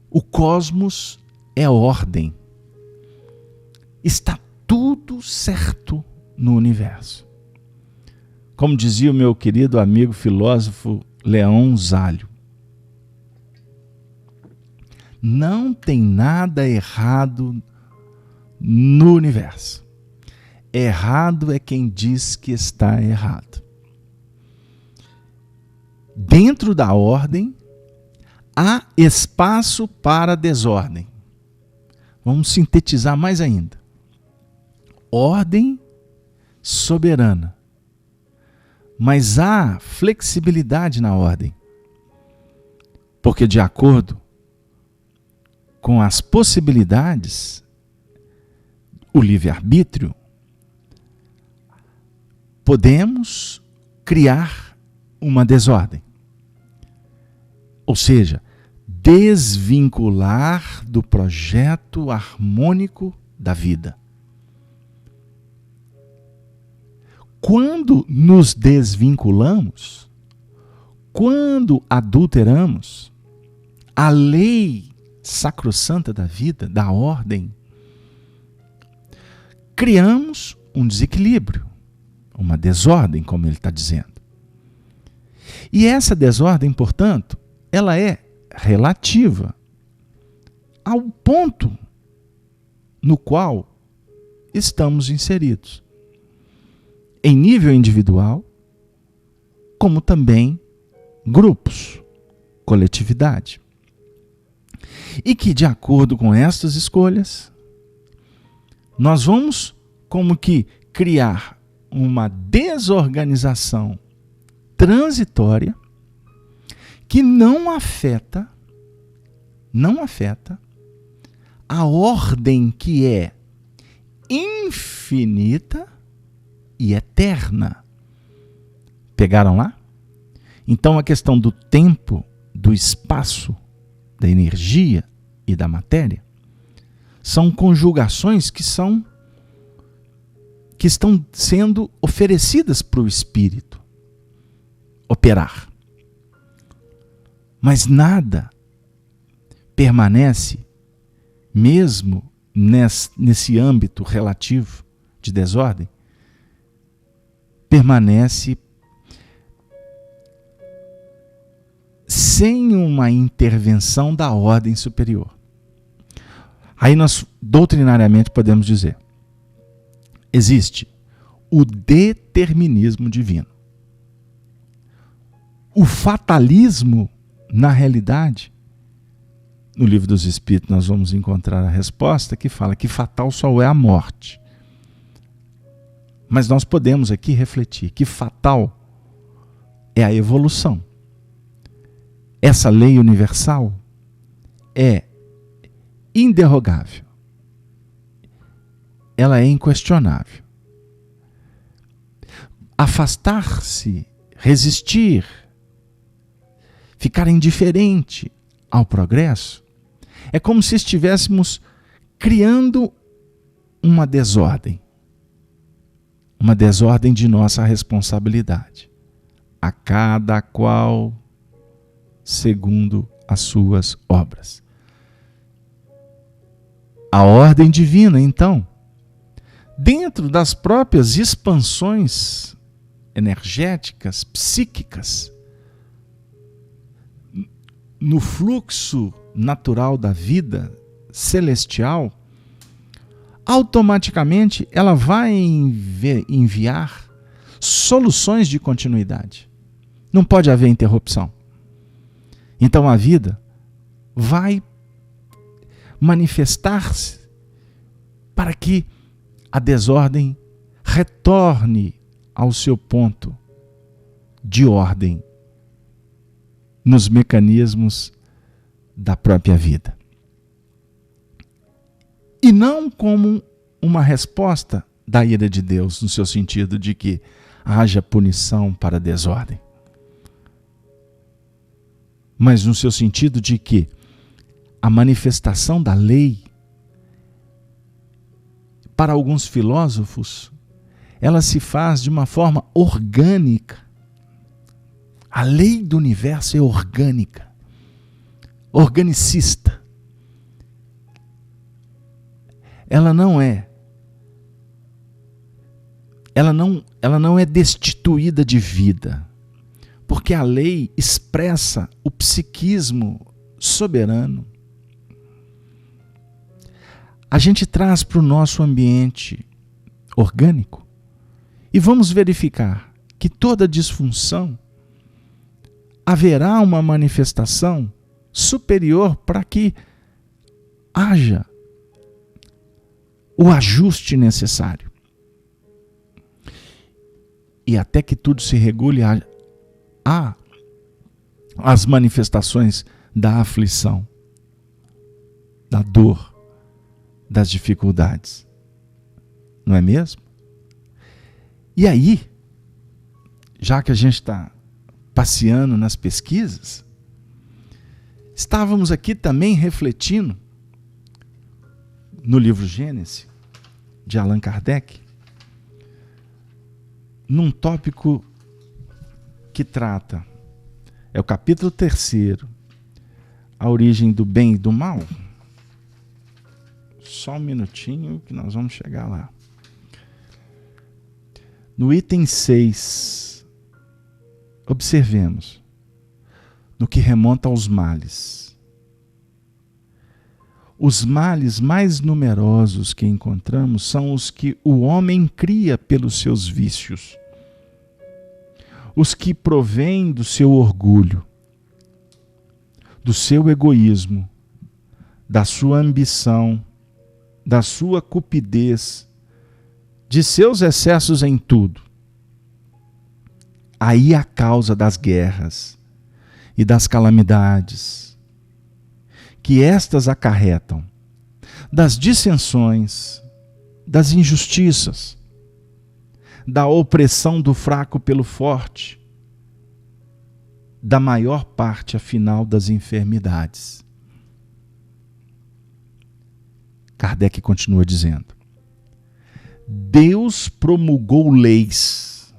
O cosmos é ordem. Está tudo certo no universo. Como dizia o meu querido amigo filósofo Leon Zálio, não tem nada errado no universo. Errado é quem diz que está errado. Dentro da ordem, há espaço para a desordem. Vamos sintetizar mais ainda. Ordem soberana. Mas há flexibilidade na ordem. Porque de acordo com as possibilidades, o livre-arbítrio, podemos criar uma desordem. Ou seja, desvincular do projeto harmônico da vida. Quando nos desvinculamos, quando adulteramos, a lei sacrossanta da vida, da ordem, criamos um desequilíbrio, uma desordem, como ele está dizendo. E essa desordem, portanto, ela é relativa ao ponto no qual estamos inseridos, em nível individual, como também grupos, coletividade. E que, de acordo com estas escolhas, nós vamos como que criar uma desorganização transitória que não afeta a ordem que é infinita e eterna. Pegaram lá? Então a questão do tempo, do espaço, da energia e da matéria são conjugações que estão sendo oferecidas para o espírito operar. Mas nada permanece, mesmo nesse âmbito relativo de desordem, permanece sem uma intervenção da ordem superior. Aí nós, doutrinariamente, podemos dizer, existe o determinismo divino. O fatalismo, na realidade, no Livro dos Espíritos nós vamos encontrar a resposta que fala que fatal só é a morte. Mas nós podemos aqui refletir que fatal é a evolução. Essa lei universal é inderrogável. Ela é inquestionável. Afastar-se, resistir, ficar indiferente ao progresso, é como se estivéssemos criando uma desordem de nossa responsabilidade, a cada qual segundo as suas obras. A ordem divina, então, dentro das próprias expansões energéticas, psíquicas, no fluxo natural da vida celestial, automaticamente ela vai enviar soluções de continuidade. Não pode haver interrupção. Então a vida vai manifestar-se para que a desordem retorne ao seu ponto de ordem nos mecanismos da própria vida. E não como uma resposta da ira de Deus, no seu sentido de que haja punição para a desordem. Mas no seu sentido de que a manifestação da lei, para alguns filósofos, ela se faz de uma forma orgânica. A lei do universo é orgânica, organicista. Ela não é destituída de vida, porque a lei expressa o psiquismo soberano. A gente traz para o nosso ambiente orgânico e vamos verificar que toda disfunção haverá uma manifestação superior para que haja o ajuste necessário. E até que tudo se regule, há as manifestações da aflição, da dor, das dificuldades. Não é mesmo? E aí, já que a gente está passeando nas pesquisas, estávamos aqui também refletindo no livro Gênesis, de Allan Kardec, num tópico que trata, é o capítulo 3º, a origem do bem e do mal. Só um minutinho que nós vamos chegar lá. No item 6, observemos, no que remonta aos males. Os males mais numerosos que encontramos são os que o homem cria pelos seus vícios, os que provêm do seu orgulho, do seu egoísmo, da sua ambição, da sua cupidez, de seus excessos em tudo. Aí a causa das guerras e das calamidades que estas acarretam, das dissensões, das injustiças, da opressão do fraco pelo forte, da maior parte, afinal, das enfermidades. Kardec continua dizendo: Deus promulgou leis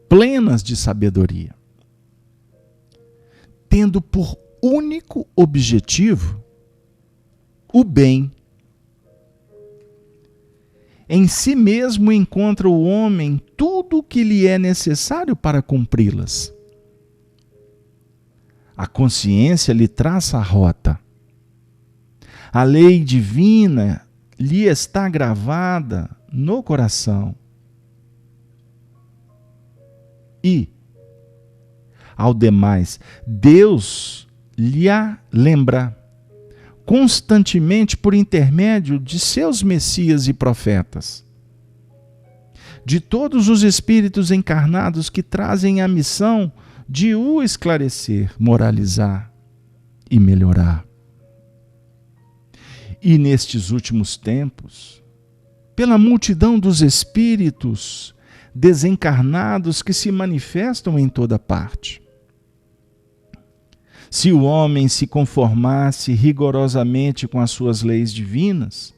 plenas de sabedoria, tendo por único objetivo o bem. Em si mesmo encontra o homem tudo o que lhe é necessário para cumpri-las. A consciência lhe traça a rota. A lei divina lhe está gravada no coração. E, ao demais, Deus lhe a lembra constantemente por intermédio de seus messias e profetas, de todos os espíritos encarnados que trazem a missão de o esclarecer, moralizar e melhorar. E nestes últimos tempos, pela multidão dos espíritos desencarnados que se manifestam em toda parte. Se o homem se conformasse rigorosamente com as suas leis divinas,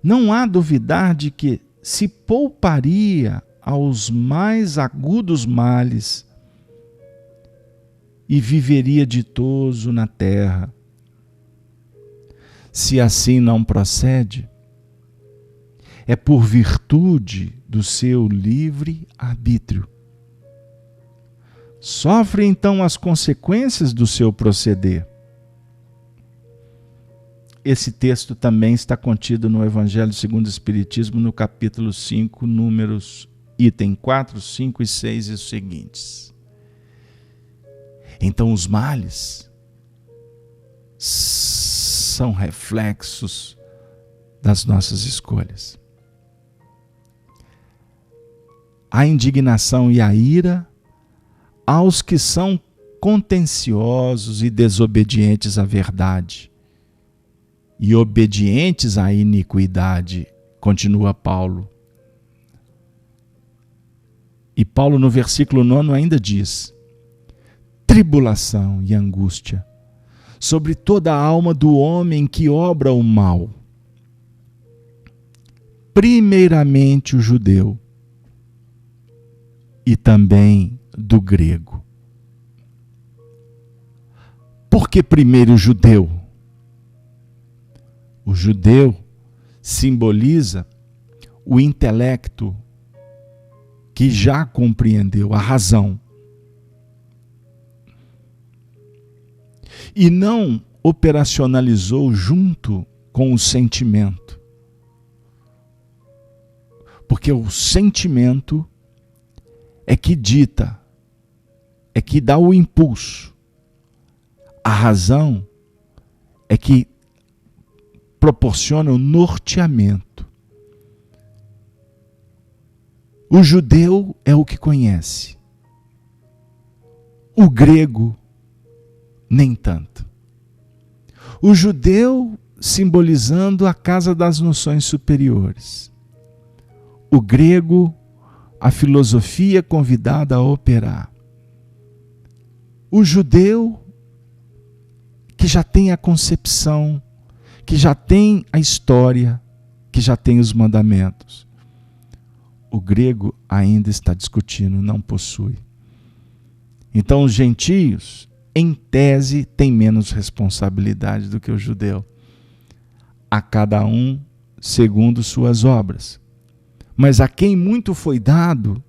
não há duvidar de que se pouparia aos mais agudos males e viveria ditoso na terra. Se assim não procede, é por virtude do seu livre arbítrio. Sofre então as consequências do seu proceder. Esse texto também está contido no Evangelho segundo o Espiritismo, no capítulo 5, números item 4, 5 e 6 e os seguintes. Então os males são reflexos das nossas escolhas. A indignação e a ira aos que são contenciosos e desobedientes à verdade e obedientes à iniquidade, continua Paulo. E Paulo no versículo 9 ainda diz: tribulação e angústia sobre toda a alma do homem que obra o mal, primeiramente o judeu e também do grego. Por que primeiro o judeu? O judeu simboliza o intelecto que já compreendeu a razão e não operacionalizou junto com o sentimento. Porque o sentimento é que dita, é que dá o impulso. A razão é que proporciona o norteamento. O judeu é o que conhece. O grego, nem tanto. O judeu simbolizando a casa das noções superiores. O grego, a filosofia convidada a operar. O judeu, que já tem a concepção, que já tem a história, que já tem os mandamentos. O grego ainda está discutindo, não possui. Então os gentios, em tese, têm menos responsabilidade do que o judeu. A cada um segundo suas obras. Mas a quem muito foi dado,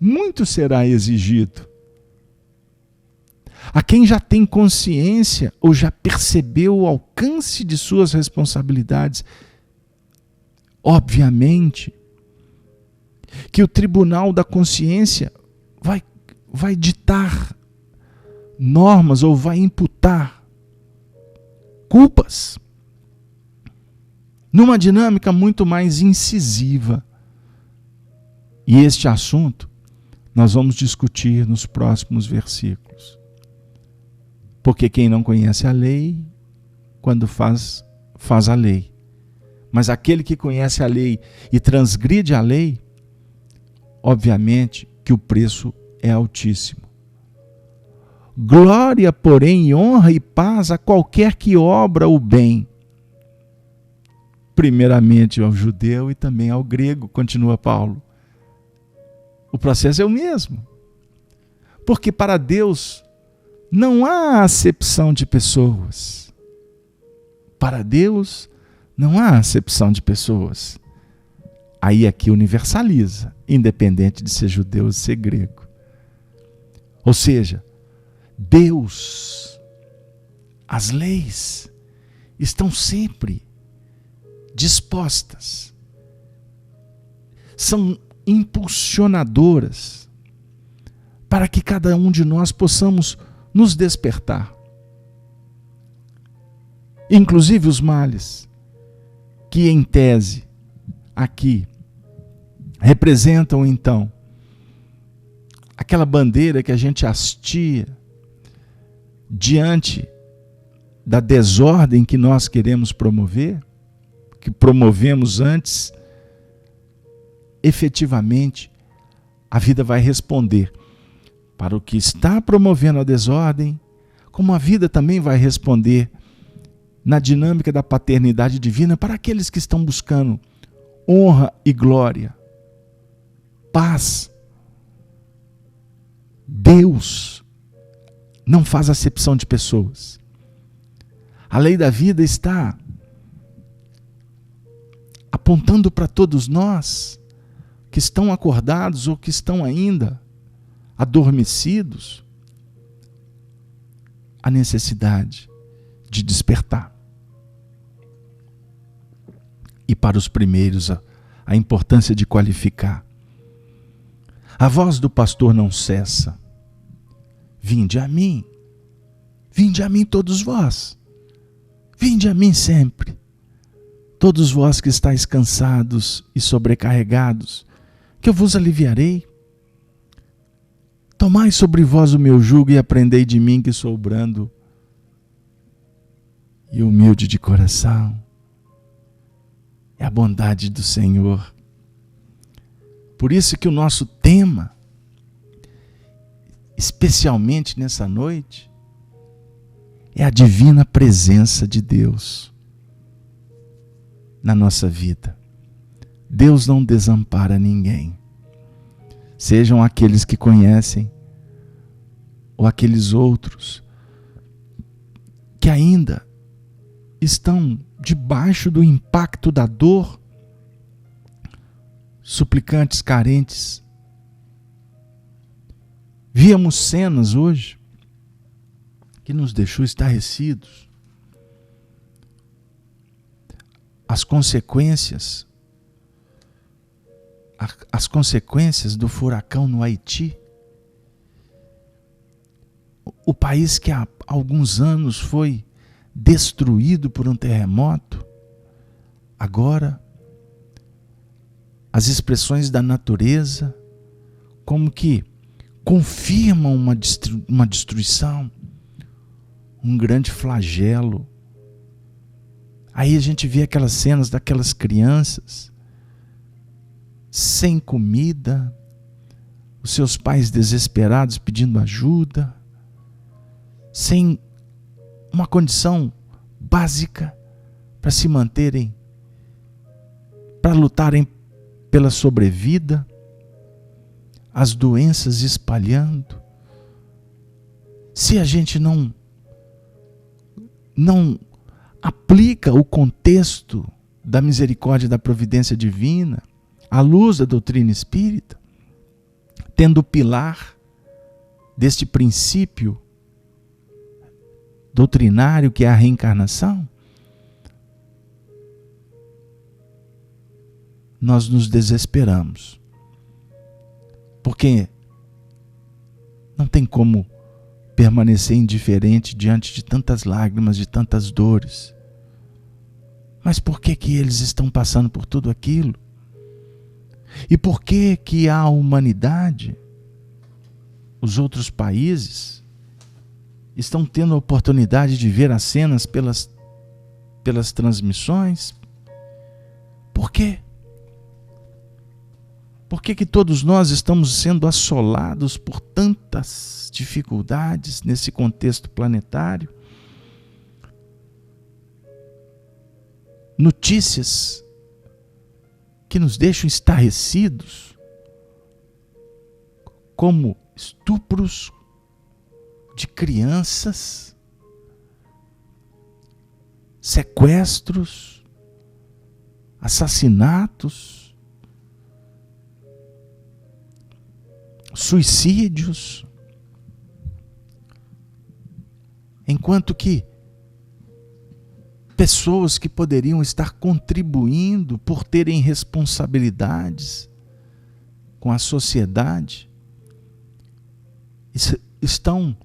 muito será exigido. A quem já tem consciência ou já percebeu o alcance de suas responsabilidades, obviamente que o tribunal da consciência vai ditar normas ou vai imputar culpas numa dinâmica muito mais incisiva. E este assunto nós vamos discutir nos próximos versículos. Porque quem não conhece a lei, quando faz a lei. Mas aquele que conhece a lei e transgride a lei, obviamente que o preço é altíssimo. Glória, porém, honra e paz a qualquer que obra o bem. Primeiramente ao judeu e também ao grego, continua Paulo. O processo é o mesmo. Porque para Deus não há acepção de pessoas. Para Deus não há acepção de pessoas. Aí aqui universaliza, independente de ser judeu ou ser grego. Ou seja, Deus, as leis estão sempre dispostas, são impulsionadoras para que cada um de nós possamos nos despertar. Inclusive os males, que em tese, aqui, representam então aquela bandeira que a gente hastia diante da desordem que nós queremos promover, que promovemos antes, efetivamente a vida vai responder para o que está promovendo a desordem, como a vida também vai responder na dinâmica da paternidade divina para aqueles que estão buscando honra e glória, paz. Deus não faz acepção de pessoas. A lei da vida está apontando para todos nós que estão acordados ou que estão ainda adormecidos a necessidade de despertar. E para os primeiros, a importância de qualificar. A voz do pastor não cessa. Vinde a mim todos vós. Vinde a mim sempre. Todos vós que estáis cansados e sobrecarregados, que eu vos aliviarei. Tomai sobre vós o meu jugo e aprendei de mim, que sou brando e humilde de coração. É a bondade do Senhor. Por isso que o nosso tema, especialmente nessa noite, é a divina presença de Deus na nossa vida. Deus não desampara ninguém. Sejam aqueles que conhecem ou aqueles outros que ainda estão debaixo do impacto da dor, suplicantes, carentes. Víamos cenas hoje que nos deixou estarrecidos. As consequências do furacão no Haiti. O país que há alguns anos foi destruído por um terremoto, agora as expressões da natureza como que confirmam uma destruição, um grande flagelo. Aí a gente vê aquelas cenas daquelas crianças sem comida, os seus pais desesperados pedindo ajuda, sem uma condição básica para se manterem, para lutarem pela sobrevida, as doenças espalhando. Se a gente não aplica o contexto da misericórdia e da providência divina, à luz da doutrina espírita, tendo o pilar deste princípio doutrinário que é a reencarnação, nós nos desesperamos. Porque não tem como permanecer indiferente diante de tantas lágrimas, de tantas dores. Mas por que eles estão passando por tudo aquilo? E por que a humanidade, os outros países, estão tendo a oportunidade de ver as cenas pelas transmissões? Por quê? Por que todos nós estamos sendo assolados por tantas dificuldades nesse contexto planetário? Notícias que nos deixam estarrecidos, como estupros de crianças, sequestros, assassinatos, suicídios, enquanto que pessoas que poderiam estar contribuindo por terem responsabilidades com a sociedade estão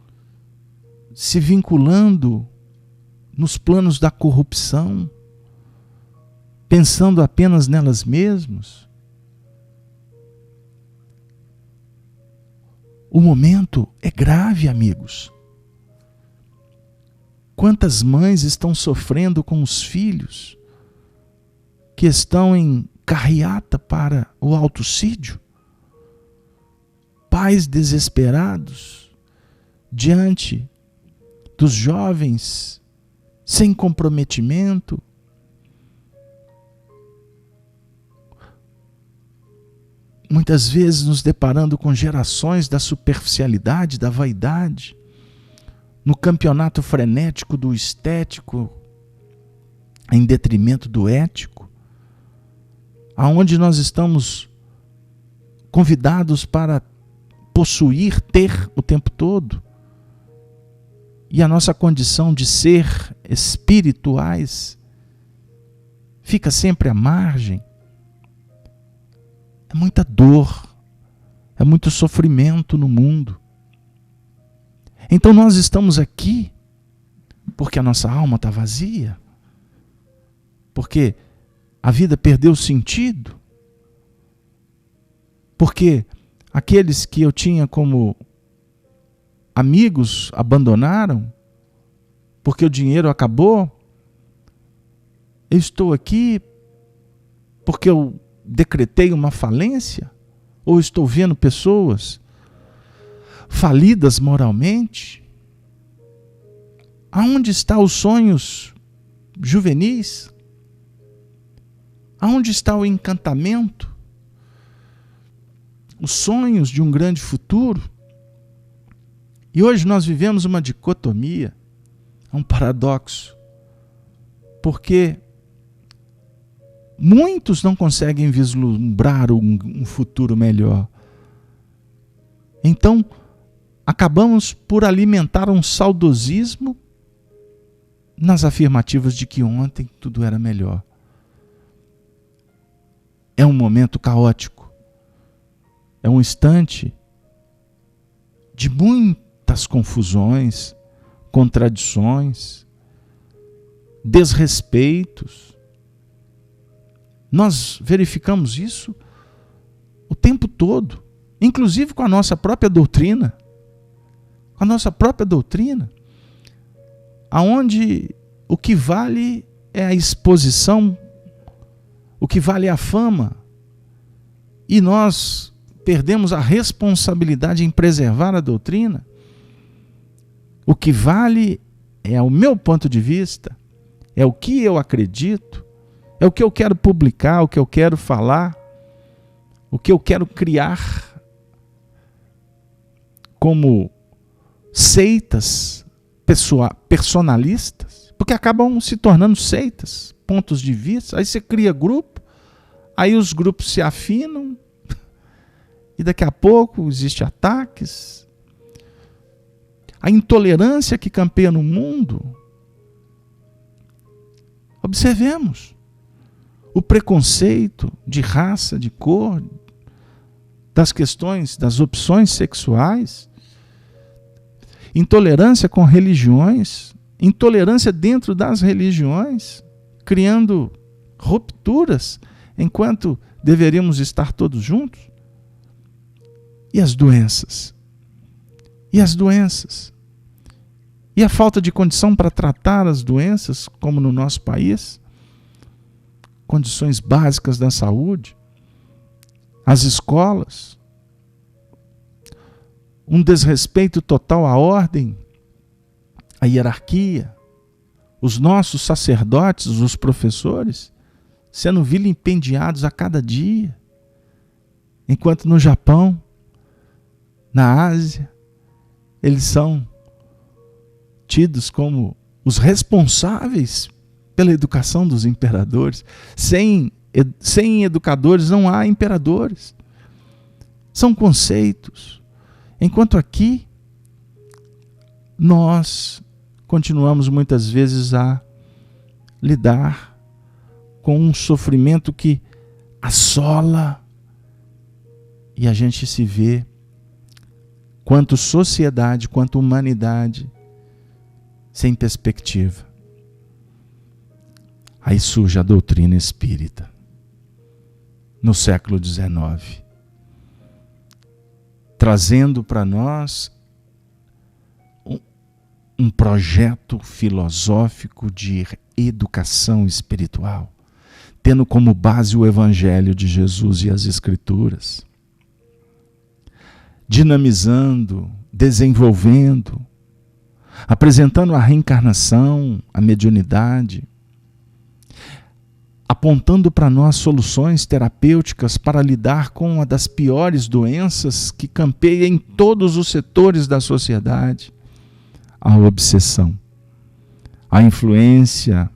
se vinculando nos planos da corrupção, pensando apenas nelas mesmas. O momento é grave, amigos. Quantas mães estão sofrendo com os filhos que estão em carreata para o autocídio? Pais desesperados diante dos jovens sem comprometimento, muitas vezes nos deparando com gerações da superficialidade, da vaidade, no campeonato frenético do estético em detrimento do ético, aonde nós estamos convidados para possuir, ter o tempo todo, e a nossa condição de ser espirituais fica sempre à margem. É muita dor, é muito sofrimento no mundo. Então nós estamos aqui porque a nossa alma está vazia, porque a vida perdeu sentido, porque aqueles que eu tinha como amigos abandonaram, porque o dinheiro acabou. Eu estou aqui porque eu decretei uma falência, ou estou vendo pessoas falidas moralmente? Aonde estão os sonhos juvenis? Aonde está o encantamento? Os sonhos de um grande futuro? E hoje nós vivemos uma dicotomia, um paradoxo, porque muitos não conseguem vislumbrar um futuro melhor. Então, acabamos por alimentar um saudosismo nas afirmativas de que ontem tudo era melhor. É um momento caótico. É um instante de muitas confusões, contradições, desrespeitos. Nós verificamos isso o tempo todo, inclusive com a nossa própria doutrina. A nossa própria doutrina, aonde o que vale é a exposição, o que vale é a fama, e nós perdemos a responsabilidade em preservar a doutrina. O que vale é o meu ponto de vista, é o que eu acredito, é o que eu quero publicar, o que eu quero falar, o que eu quero criar como seitas personalistas, porque acabam se tornando seitas, pontos de vista. Aí você cria grupo, aí os grupos se afinam, e daqui a pouco existem ataques. A intolerância que campeia no mundo. Observemos o preconceito de raça, de cor, das questões, das opções sexuais, intolerância com religiões, intolerância dentro das religiões, criando rupturas, enquanto deveríamos estar todos juntos. E as doenças? E as doenças? E a falta de condição para tratar as doenças, como no nosso país? Condições básicas da saúde, as escolas, um desrespeito total à ordem, à hierarquia, os nossos sacerdotes, os professores, sendo vilipendiados a cada dia, enquanto no Japão, na Ásia, eles são tidos como os responsáveis pela educação dos imperadores. Sem educadores não há imperadores. São conceitos. Enquanto aqui, nós continuamos muitas vezes a lidar com um sofrimento que assola, e a gente se vê, quanto sociedade, quanto humanidade, sem perspectiva. Aí surge a doutrina espírita, no século XIX, trazendo para nós um projeto filosófico de educação espiritual, tendo como base o Evangelho de Jesus e as Escrituras, dinamizando, desenvolvendo, apresentando a reencarnação, a mediunidade, apontando para nós soluções terapêuticas para lidar com uma das piores doenças que campeia em todos os setores da sociedade: a obsessão, a influência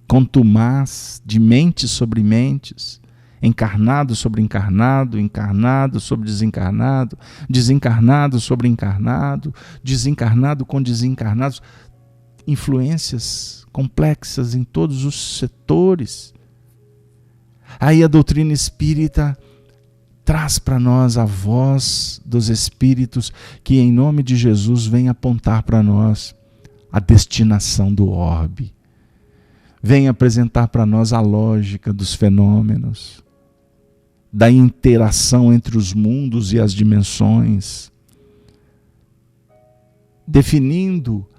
contumaz de mentes sobre mentes, encarnado sobre encarnado, encarnado sobre desencarnado, desencarnado sobre encarnado, desencarnado com desencarnados, influências complexas em todos os setores. Aí a doutrina espírita traz para nós a voz dos espíritos que, em nome de Jesus, vem apontar para nós a destinação do orbe. Vem apresentar para nós a lógica dos fenômenos, da interação entre os mundos e as dimensões, definindo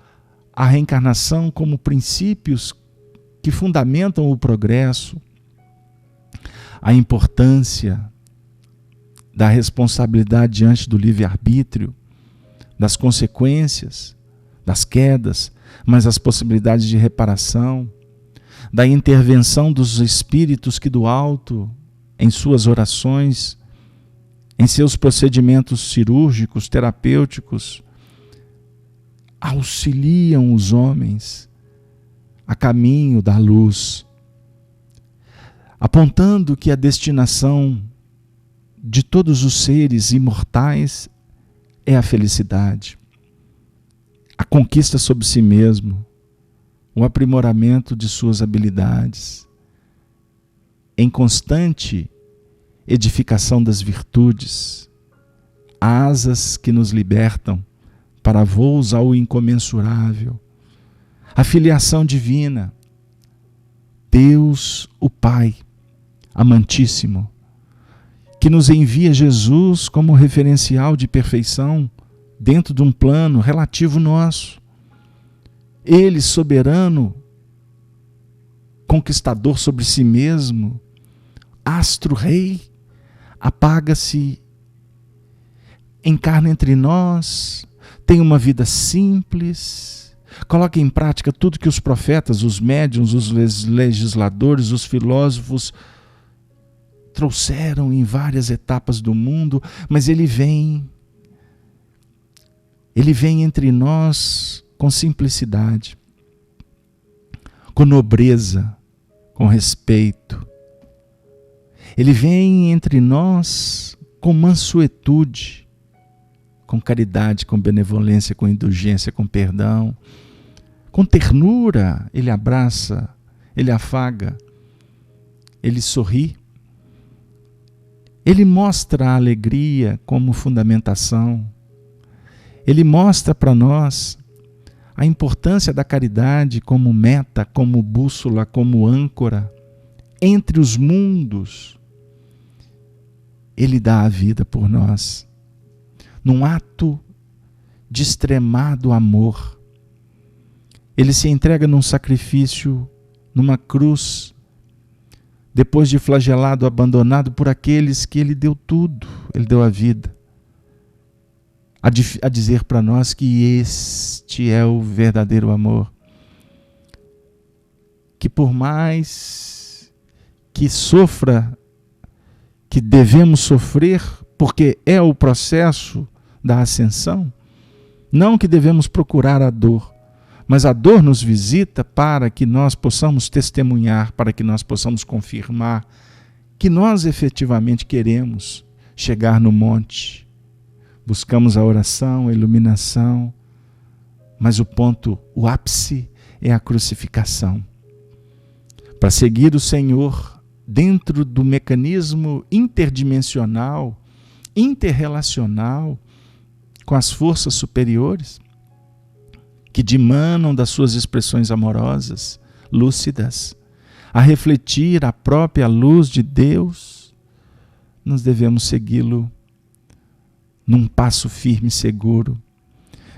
a reencarnação como princípios que fundamentam o progresso, a importância da responsabilidade diante do livre-arbítrio, das consequências, das quedas, mas as possibilidades de reparação, da intervenção dos espíritos que do alto, em suas orações, em seus procedimentos cirúrgicos, terapêuticos, auxiliam os homens a caminho da luz, apontando que a destinação de todos os seres imortais é a felicidade, a conquista sobre si mesmo, o aprimoramento de suas habilidades, em constante edificação das virtudes, asas que nos libertam para voos ao incomensurável, a filiação divina, Deus o Pai, amantíssimo, que nos envia Jesus como referencial de perfeição dentro de um plano relativo nosso. Ele, soberano, conquistador sobre si mesmo, astro-rei, apaga-se, encarna entre nós, tem uma vida simples, coloca em prática tudo que os profetas, os médiuns, os legisladores, os filósofos trouxeram em várias etapas do mundo, mas ele vem entre nós com simplicidade, com nobreza, com respeito. Ele vem entre nós com mansuetude, com caridade, com benevolência, com indulgência, com perdão, com ternura. Ele abraça, ele afaga, ele sorri. Ele mostra a alegria como fundamentação. Ele mostra para nós a importância da caridade como meta, como bússola, como âncora entre os mundos. Ele dá a vida por nós, num ato de extremado amor. Ele se entrega num sacrifício, numa cruz, depois de flagelado, abandonado por aqueles que ele deu tudo, ele deu a vida, a dizer para nós que este é o verdadeiro amor, que por mais que sofra, que devemos sofrer, porque é o processo da ascensão, não que devemos procurar a dor, mas a dor nos visita para que nós possamos testemunhar, para que nós possamos confirmar que nós efetivamente queremos chegar no monte. Buscamos a oração, a iluminação, mas o ápice é a crucificação. Para seguir o Senhor dentro do mecanismo interdimensional, interrelacional com as forças superiores, que dimanam das suas expressões amorosas, lúcidas, a refletir a própria luz de Deus, nós devemos segui-lo num passo firme e seguro.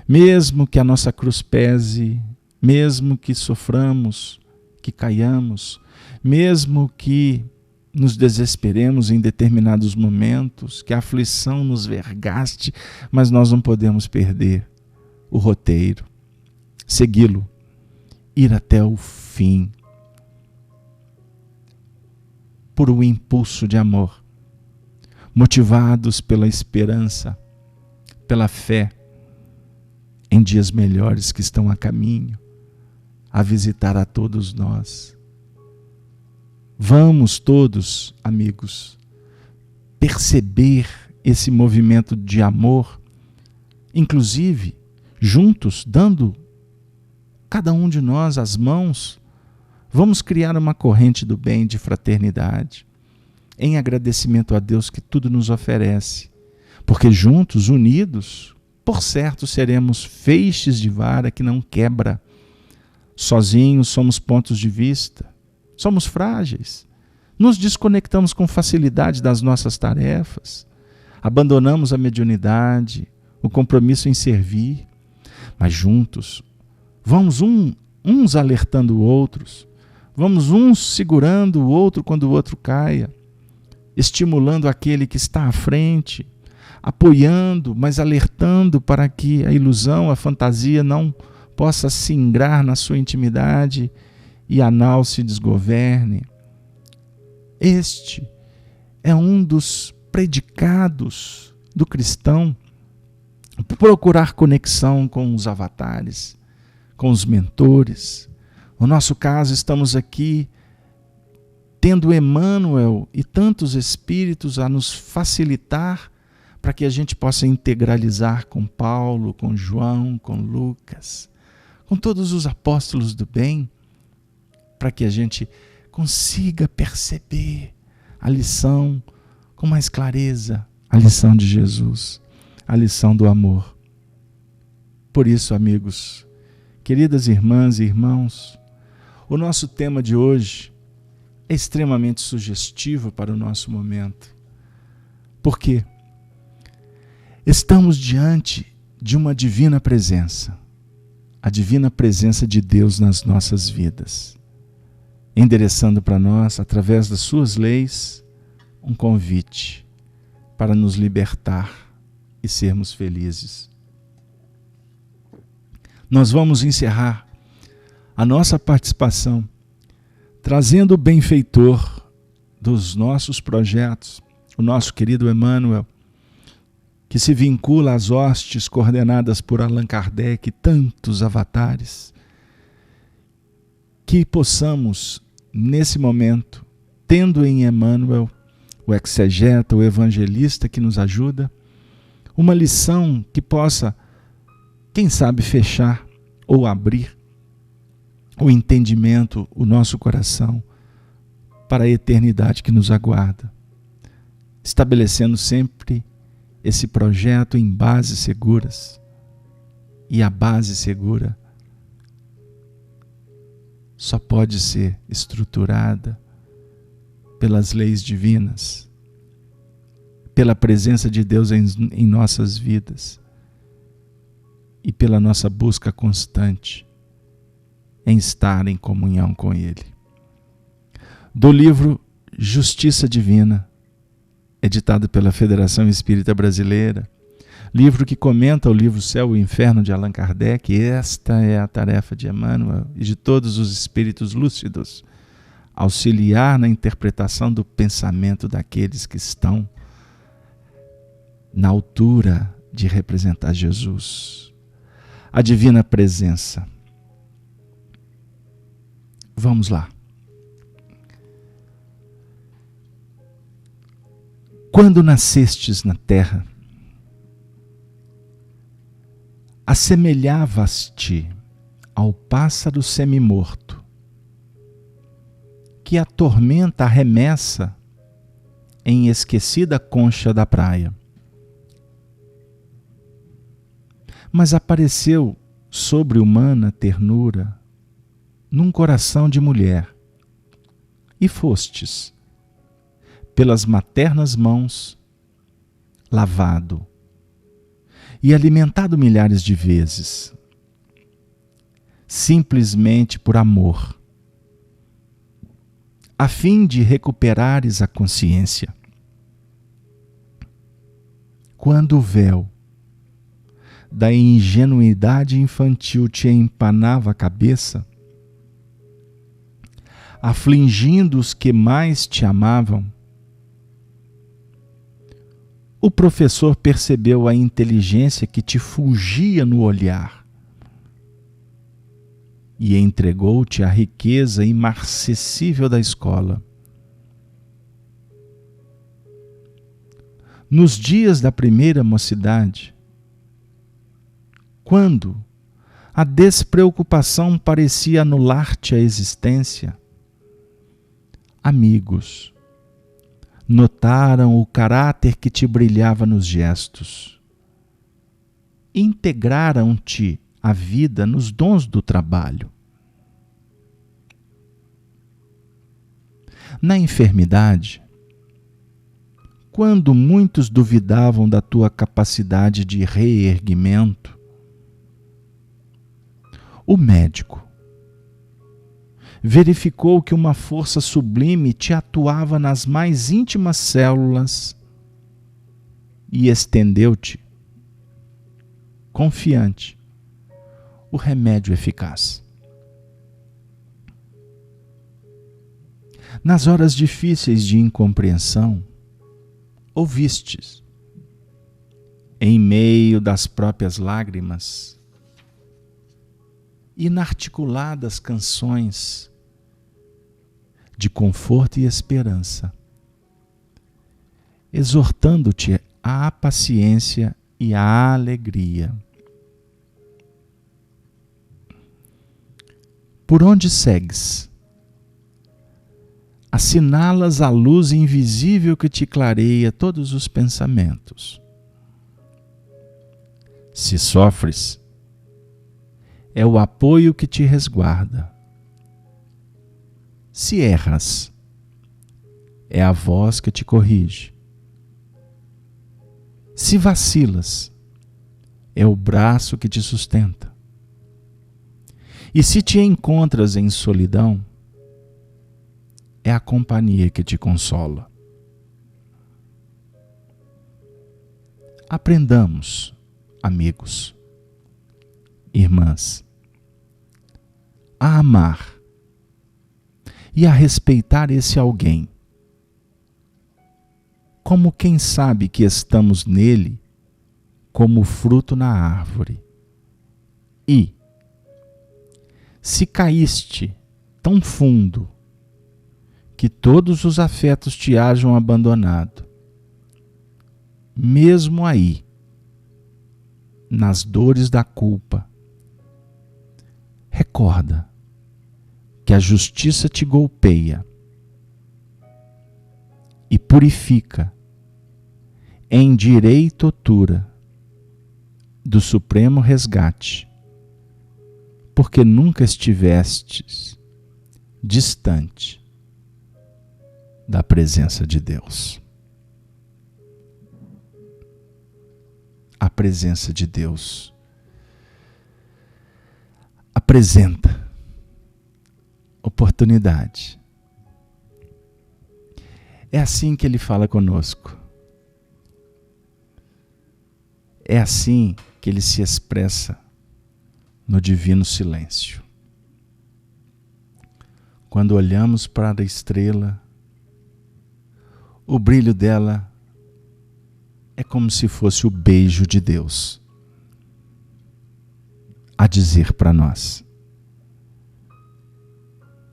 Mesmo que a nossa cruz pese, mesmo que soframos, que caiamos, mesmo que nos desesperemos em determinados momentos, que a aflição nos vergaste, mas nós não podemos perder o roteiro, segui-lo, ir até o fim, por um impulso de amor, motivados pela esperança, pela fé em dias melhores que estão a caminho, a visitar a todos nós. Vamos todos, amigos, perceber esse movimento de amor, inclusive juntos, dando cada um de nós as mãos. Vamos criar uma corrente do bem, de fraternidade, em agradecimento a Deus que tudo nos oferece, porque juntos, unidos, por certo seremos feixes de vara que não quebra. Sozinhos somos pontos de vista, somos frágeis, nos desconectamos com facilidade das nossas tarefas, abandonamos a mediunidade, o compromisso em servir, mas juntos, vamos uns alertando outros, vamos uns segurando o outro quando o outro caia, estimulando aquele que está à frente, apoiando, mas alertando para que a ilusão, a fantasia não possa singrar na sua intimidade e a nau se desgoverne. Este é um dos predicados do cristão, procurar conexão com os avatares, com os mentores. No nosso caso, estamos aqui tendo Emmanuel e tantos espíritos a nos facilitar para que a gente possa integralizar com Paulo, com João, com Lucas, com todos os apóstolos do bem, para que a gente consiga perceber a lição com mais clareza, a lição de Jesus, a lição do amor. Por isso, amigos, queridas irmãs e irmãos, o nosso tema de hoje é extremamente sugestivo para o nosso momento. Por quê? Estamos diante de uma divina presença, a divina presença de Deus nas nossas vidas, endereçando para nós, através das suas leis, um convite para nos libertar e sermos felizes. Nós vamos encerrar a nossa participação trazendo o benfeitor dos nossos projetos, o nosso querido Emmanuel, que se vincula às hostes coordenadas por Allan Kardec e tantos avatares, que possamos, nesse momento, tendo em Emmanuel o exegeta, o evangelista que nos ajuda, uma lição que possa, quem sabe, fechar ou abrir o entendimento, o nosso coração, para a eternidade que nos aguarda, estabelecendo sempre esse projeto em bases seguras. E a base segura só pode ser estruturada pelas leis divinas, pela presença de Deus em nossas vidas e pela nossa busca constante em estar em comunhão com Ele. Do livro Justiça Divina, editado pela Federação Espírita Brasileira, livro que comenta o livro Céu e Inferno de Allan Kardec. Esta é a tarefa de Emmanuel e de todos os espíritos lúcidos, auxiliar na interpretação do pensamento daqueles que estão na altura de representar Jesus. A divina presença, Vamos lá. Quando nascestes na terra, assemelhavas-te ao pássaro semimorto, que a tormenta arremessa em esquecida concha da praia. Mas apareceu sobre-humana ternura num coração de mulher, e fostes, pelas maternas mãos, lavado e alimentado milhares de vezes, simplesmente por amor, a fim de recuperares a consciência. Quando o véu da ingenuidade infantil te empanava a cabeça, afligindo os que mais te amavam, o professor percebeu a inteligência que te fulgia no olhar e entregou-te a riqueza imarcessível da escola. Nos dias da primeira mocidade, quando a despreocupação parecia anular-te a existência, amigos notaram o caráter que te brilhava nos gestos, integraram-te a vida nos dons do trabalho. Na enfermidade, quando muitos duvidavam da tua capacidade de reerguimento, o médico verificou que uma força sublime te atuava nas mais íntimas células e estendeu-te, confiante, o remédio eficaz. Nas horas difíceis de incompreensão, ouvistes, em meio das próprias lágrimas, inarticuladas canções de conforto e esperança, exortando-te à paciência e à alegria. Por onde segues? Assinalas a luz invisível que te clareia todos os pensamentos. Se sofres, é o apoio que te resguarda. Se erras, é a voz que te corrige. Se vacilas, é o braço que te sustenta. E se te encontras em solidão, é a companhia que te consola. Aprendamos, amigos, irmãs, a amar e a respeitar esse alguém, como quem sabe que estamos nele como fruto na árvore. E, se caíste tão fundo que todos os afetos te hajam abandonado, mesmo aí, nas dores da culpa, recorda que a justiça te golpeia e purifica em direitotura do supremo resgate, porque nunca estivestes distante da presença de Deus. A presença de Deus apresenta oportunidade. É assim que Ele fala conosco. É assim que Ele se expressa no divino silêncio. Quando olhamos para a estrela, o brilho dela é como se fosse o beijo de Deus a dizer para nós: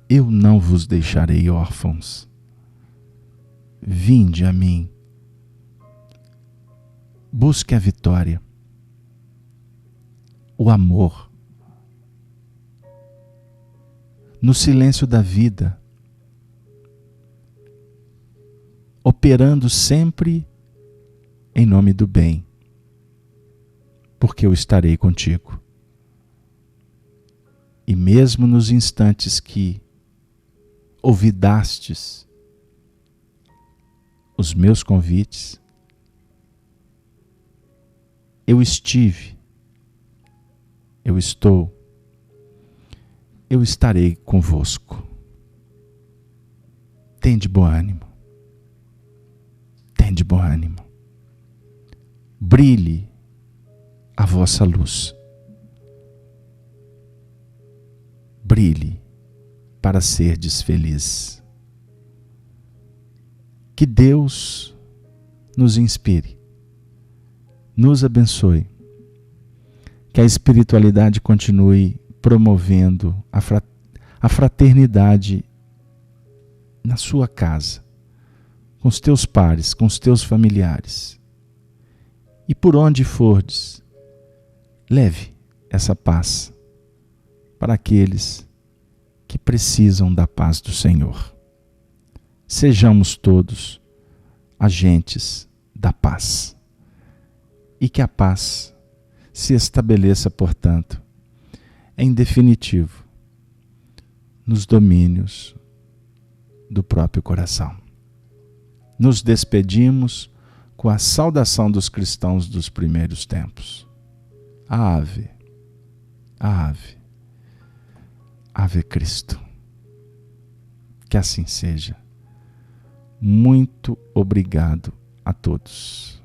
eu não vos deixarei órfãos. Vinde a mim. Busque a vitória, o amor. No silêncio da vida, operando sempre em nome do bem, porque eu estarei contigo. E mesmo nos instantes que ouvidastes os meus convites, eu estive, eu estou, eu estarei convosco. Tende bom ânimo. Tende bom ânimo. Brilhe a vossa luz. Brilhe para serdes felizes. Que Deus nos inspire, nos abençoe, que a espiritualidade continue promovendo a fraternidade na sua casa, com os teus pares, com os teus familiares. E por onde fordes, leve essa paz para aqueles que precisam da paz do Senhor. Sejamos todos agentes da paz. E que a paz se estabeleça, portanto, em definitivo, nos domínios do próprio coração. Nos despedimos com a saudação dos cristãos dos primeiros tempos. Ave, ave, ave Cristo. Que assim seja. Muito obrigado a todos.